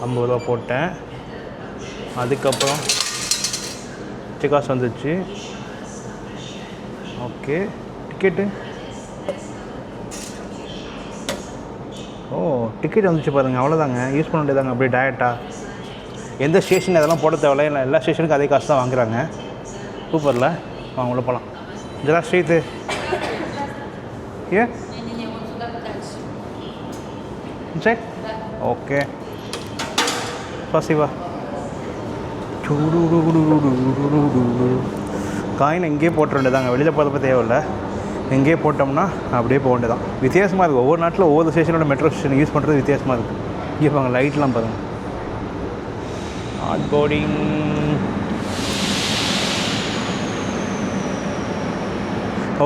50 ரூபா போட்டேன். அதுக்கப்புறம் காசு வந்துச்சு. ஓகே, டிக்கெட்டு டிக்கெட் வந்துச்சு பாருங்கள். அவ்வளோதாங்க, யூஸ் பண்ண வேண்டியதாங்க அப்படியே டேரெக்டாக. எந்த ஸ்டேஷன் அதெல்லாம் போட தேவையில்ல. இல்லை, எல்லா ஸ்டேஷனுக்கும் அதே காசு தான் வாங்குறாங்க. சூப்பரில் வாங்க உள்ள போகலாம். இதெல்லாம் ஸ்ட்ரீட்டு செக். ஓகே, பாசிவா. காயின் எங்கேயே போட்ட வேண்டியதாங்க, வெளியில் போகிறப்ப தேவையில்லை. எங்கேயே போட்டோம்னா அப்படியே போக வேண்டியதான். வித்தியாசமாக இருக்குது. ஒவ்வொரு நாட்டில் ஒவ்வொரு ஸ்டேஷனோட மெட்ரோ ஸ்டேஷன் யூஸ் பண்ணுறது வித்தியாசமாக இருக்குது. இங்கே பாருங்கள், லைட்லாம் பாருங்கள். Hot boarding.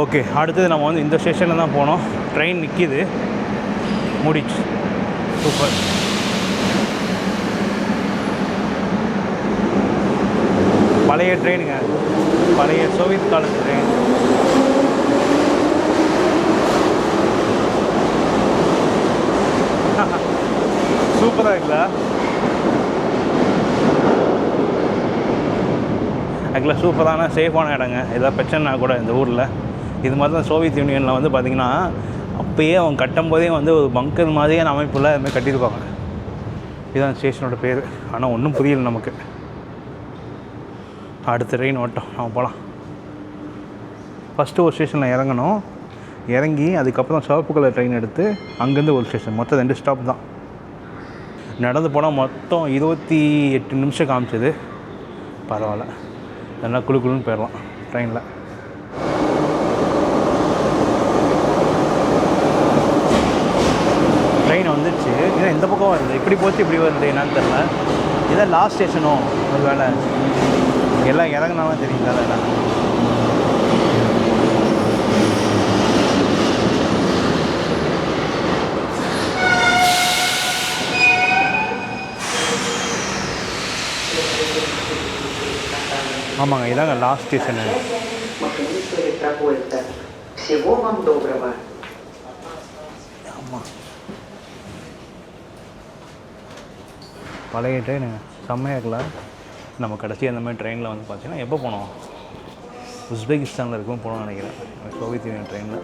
ஓகே, அடுத்தது நம்ம வந்து இந்த ஸ்டேஷனில் தான் போனோம். ட்ரெயின் நிற்கிது, முடிச்சு. சூப்பர். பழைய ட்ரெயினுங்க, பழைய சோவியத் காலத்து ட்ரெயின். சூப்பராக இருக்குல்ல? ஆக்சுவலாக சூப்பரான சேஃபான இடங்க. ஏதாவது பிரச்சனைனா கூட இந்த ஊரில் இது மாதிரி தான் சோவியத் யூனியனில் வந்து பார்த்திங்கன்னா அப்போயே அவங்க கட்டும் போதே வந்து ஒரு பங்கர் மாதிரியான அமைப்பில் அதுமாதிரி கட்டியிருப்பாங்க. இதுதான் ஸ்டேஷனோட பேர். ஆனால் ஒன்றும் புரியல நமக்கு. அடுத்த ட்ரெயின் ஓட்டம் நம்ம போகலாம். ஃபஸ்ட்டு ஒரு ஸ்டேஷனில் இறங்கணும். இறங்கி அதுக்கப்புறம் சிவப்பு கலர் ட்ரெயின் எடுத்து அங்கேருந்து ஒரு ஸ்டேஷன். மொத்தம் 2 ஸ்டாப் தான். நடந்து போனால் மொத்தம் 28 நிமிஷம் காமிச்சது. பரவாயில்ல, நல்லா குழுன்னு போயிடலாம் ட்ரெயினில். ட்ரெயின் வந்துடுச்சு. ஏன்னா இந்த பக்கம் வருது, இப்படி போச்சு இப்படி வருது, என்னன்னு தெரில. இதான் லாஸ்ட் ஸ்டேஷனும் ஒரு வேலை. எல்லாம் இறங்கினாலும் தெரியுங்களா அதெல்லாம். ஆமாங்க, இதாங்க லாஸ்ட் ஸ்டேஷனு. ஆமாம், பழைய ட்ரெயின் செம்மையாக இருக்கலாம். நம்ம கடைசி அந்த மாதிரி ட்ரெயினில் வந்து பார்த்தீங்கன்னா எப்போ போனோம், உஸ்பெகிஸ்தானில் இருக்கும் போனோம்னு நினைக்கிறேன், சோவியத் யூனியன் ட்ரெயினில்.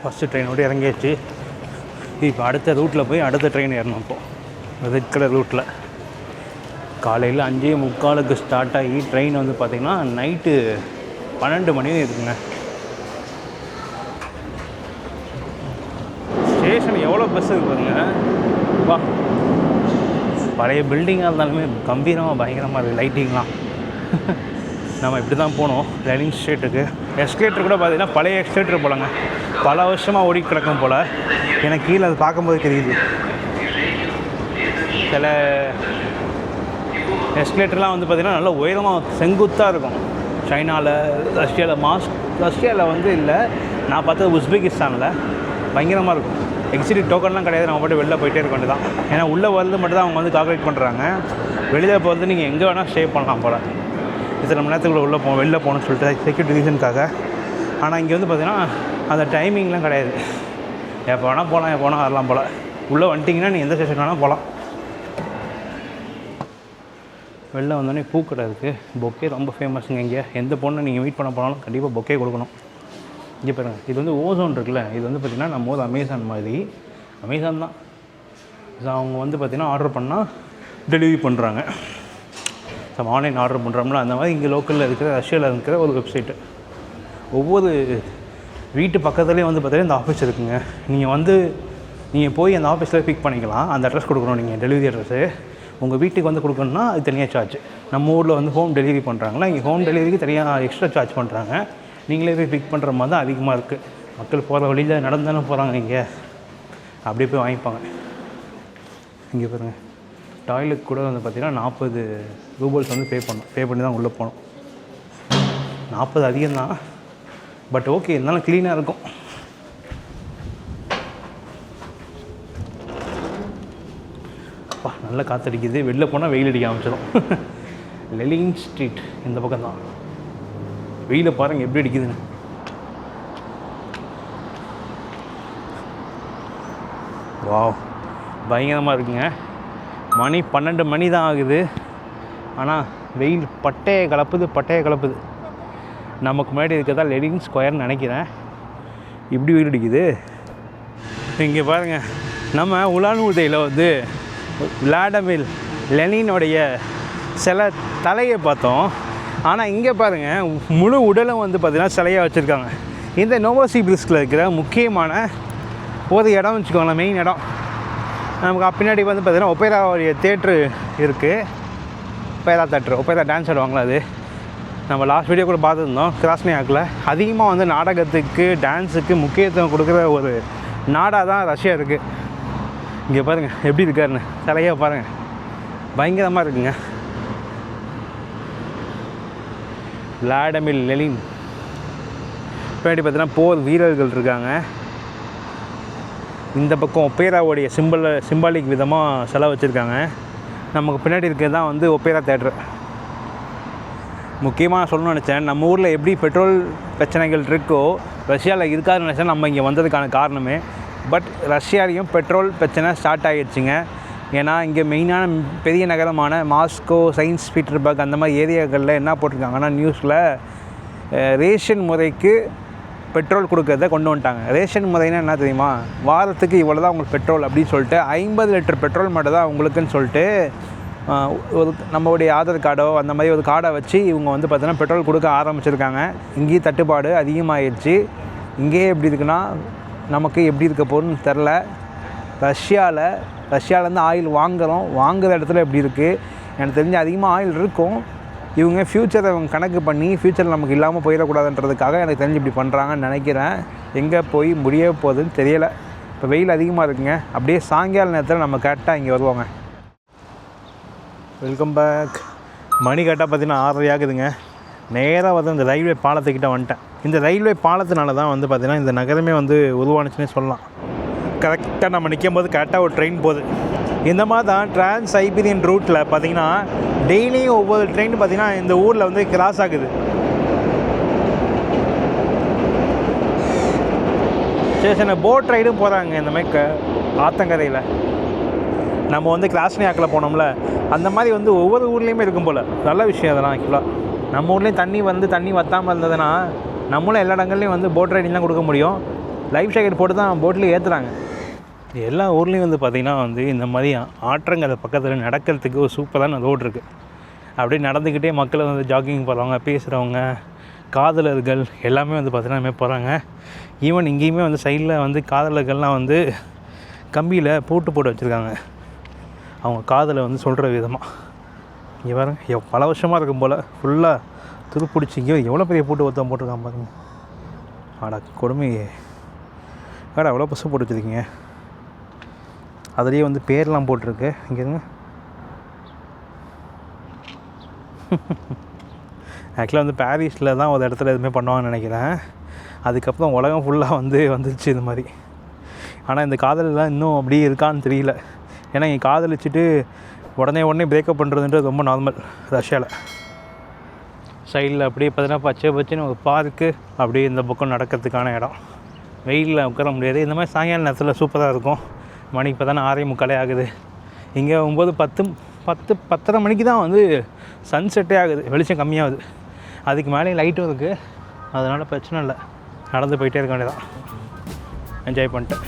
ஃபஸ்ட்டு ட்ரெயினோடு இறங்கியாச்சு. இப்போ அடுத்த ரூட்டில் போய் அடுத்த ட்ரெயின் ஏறணும். இப்போது ரெட் கலர் ரூட்டில் காலையில் 5:45 ஸ்டார்ட் ஆகி ட்ரெயின் வந்து பார்த்திங்கன்னா நைட்டு 12 மணி இருக்குங்க. ஸ்டேஷன் எவ்வளோ பஸ் இருக்குது பாருங்க. வா, பழைய பில்டிங்காக இருந்தாலுமே கம்பீரமாக பயங்கரமாக இருக்குது லைட்டிங்லாம். நம்ம இப்படி தான் போனோம் லெனின் ஸ்ட்ரீட்டுக்கு. எஸ்கலேட்டர் கூட பார்த்திங்கன்னா பழைய எஸ்கலேட்டர் போலங்க, பல வருஷமாக ஓடி கிடக்கும் போல். எனக்கு கீழே அது பார்க்கும்போது தெரியுது. சில எஸ்கலேட்டர்லாம் வந்து பார்த்திங்கன்னா நல்லா உயரமாக செங்குத்தாக இருக்கும். சைனாவில், ரஷ்யாவில் வந்து இல்லை, நான் பார்த்தது உஸ்பெகிஸ்தானில் பயங்கரமாக இருக்கும். எக்ஸிட் டோக்கன்லாம் கிடையாது, நம்ம பாட்டு வெளில போயிட்டே இருக்க வேண்டியதான். ஏன்னா உள்ளே வந்து மட்டும் தான் அவங்க வந்து கால்குலேட் பண்ணுறாங்க. வெளியில் போகிறது நீங்கள் எங்கே வேணால் ஸ்டே பண்ணலாம் போல். இத்தனை மணி நேரத்துக்குள்ளே உள்ளே வெளில போகணும்னு சொல்லிட்டு செக்யூரிட்டி ரீசனுக்காக. ஆனால் இங்கே வந்து பார்த்திங்கன்னா அந்த டைமிங்லாம் கிடையாது. எப்போ வேணால் போகலாம், எப்போ வேணால் வரலாம் போல். உள்ளே வந்துட்டிங்கன்னா நீங்கள் எந்த ஸ்டேஷன் வேணால் போகலாம். வெளில வந்தோடனே பூக்கடை இருக்குது. பொக்கே ரொம்ப ஃபேமஸுங்க இங்கே. எந்த பொண்ணை நீங்கள் மீட் பண்ண போனாலும் கண்டிப்பாக பொக்கே கொடுக்கணும். இங்கே பாருங்கள், இது வந்து ஓசோன் இருக்குல்ல, இது வந்து பார்த்திங்கன்னா நம்ம ஊர் அமேசான் மாதிரி. அமேசான் தான் இது. அவங்க வந்து பார்த்திங்கன்னா ஆர்டர் பண்ணால் டெலிவரி பண்ணுறாங்க. நம்ம ஆன்லைன் ஆர்டர் பண்ணுறோம்ல, அந்த மாதிரி இங்கே லோக்கலில் இருக்கிற ரஷ்யாவில் இருக்கிற ஒரு வெப்சைட்டு. ஒவ்வொரு வீட்டு பக்கத்துலேயும் வந்து பார்த்திங்கன்னா இந்த ஆஃபீஸ் இருக்குங்க. நீங்கள் போய் அந்த ஆஃபீஸில் பிக் பண்ணிக்கலாம். அந்த அட்ரஸ் கொடுக்கணும் நீங்கள், டெலிவரி அட்ரஸ்ஸு. உங்கள் வீட்டுக்கு வந்து கொடுக்கணுன்னா அது தனியாக சார்ஜ். நம்ம ஊரில் வந்து ஹோம் டெலிவரி பண்ணுறாங்களா, இங்கே ஹோம் டெலிவரிக்கு தனியாக எக்ஸ்ட்ரா சார்ஜ் பண்ணுறாங்க. நீங்களே போய் பிக் பண்ணுற மாதிரி தான் அதிகமாக இருக்குது. மக்கள் போகிற வழியில் நடந்தாலும் போகிறாங்க, இங்கே அப்படியே போய் வாங்கிப்பாங்க. இங்கே பாருங்கள், டாய்லெட் கூட வந்து பார்த்திங்கன்னா 40 ரூபல்ஸ் வந்து பே பண்ணி தான் உள்ளே போகணும். 40 அதிகம்தான், பட் ஓகே, இருந்தாலும் க்ளீனாக இருக்கும். அப்பா நல்லா காற்றடிக்குது. வெளில போனால் வெயில் அடிக்க ஆரம்பிச்சிடும். லெனின் ஸ்ட்ரீட் இந்த பக்கம் தான். வெயிலை பாருங்கள் எப்படி அடிக்குதுன்னு. வாவ், பயங்கரமாக இருக்குங்க. மணி 12 மணி தான் ஆகுது. ஆனால் வெயில் பட்டையை கலப்புது. நமக்கு முன்னாடி இருக்கிறதா லெனின் ஸ்கொயர்னு நினைக்கிறேன். இப்படி வெயில் அடிக்குது. இங்கே பாருங்கள், நம்ம உலான் உதயியில் வந்து விளாடிமிர் லெனினுடைய சில தலையை பார்த்தோம். ஆனால் இங்கே பாருங்கள், முழு உடலும் வந்து பார்த்திங்கன்னா சிலையாக வச்சுருக்காங்க. இந்த நோவோசிபிர்ஸ்கில் இருக்கிற முக்கியமான ஒரு இடம் வச்சுக்கோங்களேன், மெயின் இடம். நமக்கு பின்னாடி வந்து பார்த்திங்கன்னா ஒப்பேராவுடைய தேட்ரு இருக்குது. ஒப்பேரா டான்ஸ் ஆடுவாங்களா, அது நம்ம லாஸ்ட் வீடியோ கூட பார்த்துருந்தோம். கிராஸ்னியாக்கில் அதிகமாக வந்து நாடகத்துக்கு, டான்ஸுக்கு முக்கியத்துவம் கொடுக்குற ஒரு நாடாக தான் ரஷ்யா இருக்குது. இங்கே பாருங்கள் எப்படி இருக்காருன்னு, சிலையாக பாருங்கள், பயங்கரமாக இருக்குங்க. Vladimir Lenin. பின்னாடி பார்த்தீங்கன்னா போர் வீரர்கள் இருக்காங்க. இந்த பக்கம் ஒப்பேராவுடைய சிம்பாலிக் விதமாக சிலை வச்சுருக்காங்க. நமக்கு பின்னாடி இருக்கிறது தான் வந்து ஒப்பேரா தேட்ரு. முக்கியமாக சொல்லணும்னு நினச்சேன், நம்ம ஊரில் எப்படி பெட்ரோல் பிரச்சனைகள் இருக்கோ ரஷ்யாவில் இருக்காதுன்னு நினச்சேன் நம்ம இங்கே வந்ததுக்கான காரணமே. பட் ரஷ்யாலையும் பெட்ரோல் பிரச்சனை ஸ்டார்ட் ஆகிடுச்சிங்க. ஏன்னா இங்கே மெயினான பெரிய நகரமான மாஸ்கோ, செயின்ட் பீட்டர்பர்க் அந்த மாதிரி ஏரியாக்களில் என்ன போட்டிருக்காங்கன்னா நியூஸில், ரேஷன் முறைக்கு பெட்ரோல் கொடுக்கறத கொண்டு வந்துட்டாங்க. ரேஷன் முறைன்னா என்ன தெரியுமா? வாரத்துக்கு இவ்வளோ தான் உங்களுக்கு பெட்ரோல் அப்படின்னு சொல்லிட்டு 50 லிட்டர் பெட்ரோல் மட்டும் தான் உங்களுக்குன்னு சொல்லிட்டு ஒரு நம்மளுடைய ஆதார் கார்டோ அந்த மாதிரி ஒரு கார்டை வச்சு இவங்க வந்து பார்த்தீங்கன்னா பெட்ரோல் கொடுக்க ஆரம்பிச்சிருக்காங்க. இங்கேயும் தட்டுப்பாடு அதிகமாகிடுச்சு. இங்கேயே எப்படி இருக்குன்னா நமக்கு எப்படி இருக்க போகுதுன்னு தெரில. ரஷ்யாவிலேருந்து ஆயில் வாங்குகிற இடத்துல எப்படி இருக்குது எனக்கு தெரிஞ்சு அதிகமாக ஆயில் இருக்கும். இவங்க ஃப்யூச்சரை இவங்க கணக்கு பண்ணி ஃப்யூச்சரில் நமக்கு இல்லாமல் போயிடக்கூடாதுன்றதுக்காக எனக்கு தெரிஞ்சு இப்படி பண்ணுறாங்கன்னு நினைக்கிறேன். எங்கே போய் முடிய போகுதுன்னு தெரியலை. இப்போ வெயில் அதிகமாக இருக்குங்க. அப்படியே சாயங்கால நேரத்தில் நம்ம கரெக்டாக இங்கே வருவாங்க. Welcome back. மணி கரெக்டாக பார்த்தீங்கன்னா 6:30 ஆகுதுங்க. நேராக வந்து இந்த ரயில்வே பாலத்துக்கிட்ட வந்துட்டேன். இந்த ரயில்வே பாலத்தினால தான் வந்து பார்த்திங்கன்னா இந்த நகரமே வந்து உருவானுச்சுன்னே சொல்லலாம். கரெக்டாக நம்ம நிற்கும் போது கரெக்டாக ஒரு ட்ரெயின் போகுது. இந்த மாதிரி தான் டிரான்ஸ் சைபீரியன் ரூட்டில் பார்த்திங்கன்னா டெய்லியும் ஒவ்வொரு ட்ரெயின் பார்த்திங்கன்னா இந்த ஊரில் வந்து கிராஸ் ஆகுது. சரி போட் ரைடும் போகிறாங்க இந்த மாதிரி ஆத்தங்கரையில். நம்ம வந்து கிராஸ்னியாக்கில் போனோம்ல அந்த மாதிரி வந்து ஒவ்வொரு ஊர்லேயுமே இருக்கும் போல். நல்ல விஷயம் அதெல்லாம் ஆக்சுவலாக. நம்ம ஊர்லேயும் தண்ணி வற்றாமல் இருந்ததுன்னா நம்மளும் எல்லா இடங்கள்லையும் வந்து போட் ரைடிங் தான் கொடுக்க முடியும். லைஃப் ஜாக்கெட் போட்டு தான் போட்லேயும் ஏற்றுறாங்க. எல்லா ஊர்லேயும் வந்து பார்த்திங்கன்னா வந்து இந்த மாதிரி ஆற்றங்கரை பக்கத்தில் நடக்கிறதுக்கு ஒரு சூப்பரான ரோடு இருக்குது. அப்படியே நடந்துக்கிட்டே மக்கள் வந்து ஜாக்கிங் போகிறவங்க, பேசுகிறவங்க, காதலர்கள் எல்லாமே வந்து பார்த்திங்கன்னா இதுமாதிரி போகிறாங்க. ஈவன் இங்கேயுமே வந்து சைடில் வந்து காதலர்கள்லாம் வந்து கம்பியில் போட்டு வச்சுருக்காங்க. அவங்க காதலை வந்து சொல்கிற விதமாக. இங்கே பாருங்க, பல வருஷமாக இருக்கும் போல் ஃபுல்லாக துருப்பிடிச்சி. இங்கே எவ்வளோ பெரிய ஒருத்தன் போட்டிருக்கான் பாருங்க. கொடுமையே எவ்வளோ பசு போட்டு வச்சுருக்கீங்க. அதுலேயே வந்து பேர்லாம் போட்டிருக்கு. இங்கேங்க ஆக்சுவலாக வந்து பாரிஸில் தான் ஒரு இடத்துல எதுவுமே பண்ணுவாங்கன்னு நினைக்கிறேன். அதுக்கப்புறம் உலகம் ஃபுல்லாக வந்துருச்சு இது மாதிரி. ஆனால் இந்த காதலெலாம் இன்னும் அப்படியே இருக்கான்னு தெரியல. ஏன்னா இங்கே காதலிச்சுட்டு உடனே பிரேக்கப் பண்ணுறதுன்றது ரொம்ப நார்மல் ரஷ்யாவில். சைடில் அப்படியே பார்த்தீங்கன்னா பச்சைன்னு ஒரு பார்க்கு, அப்படியே இந்த பக்கம் நடக்கிறதுக்கான இடம். வெயிலில் உட்கார முடியாது. இந்த மாதிரி சாயங்கால நேரத்தில் சூப்பராக இருக்கும். மணிக்கு இப்போ தானே 6:45 ஆகுது. இங்கே 9:10 மணிக்கு தான் வந்து சன்செட்டே ஆகுது. வெளிச்சம் கம்மியாகுது. அதுக்கு மேலே லைட்டும் இருக்குது. அதனால் பிரச்சனை இல்லை. நடந்து போயிட்டே இருக்க வேண்டியதான். என்ஜாய் பண்ணிட்டேன்.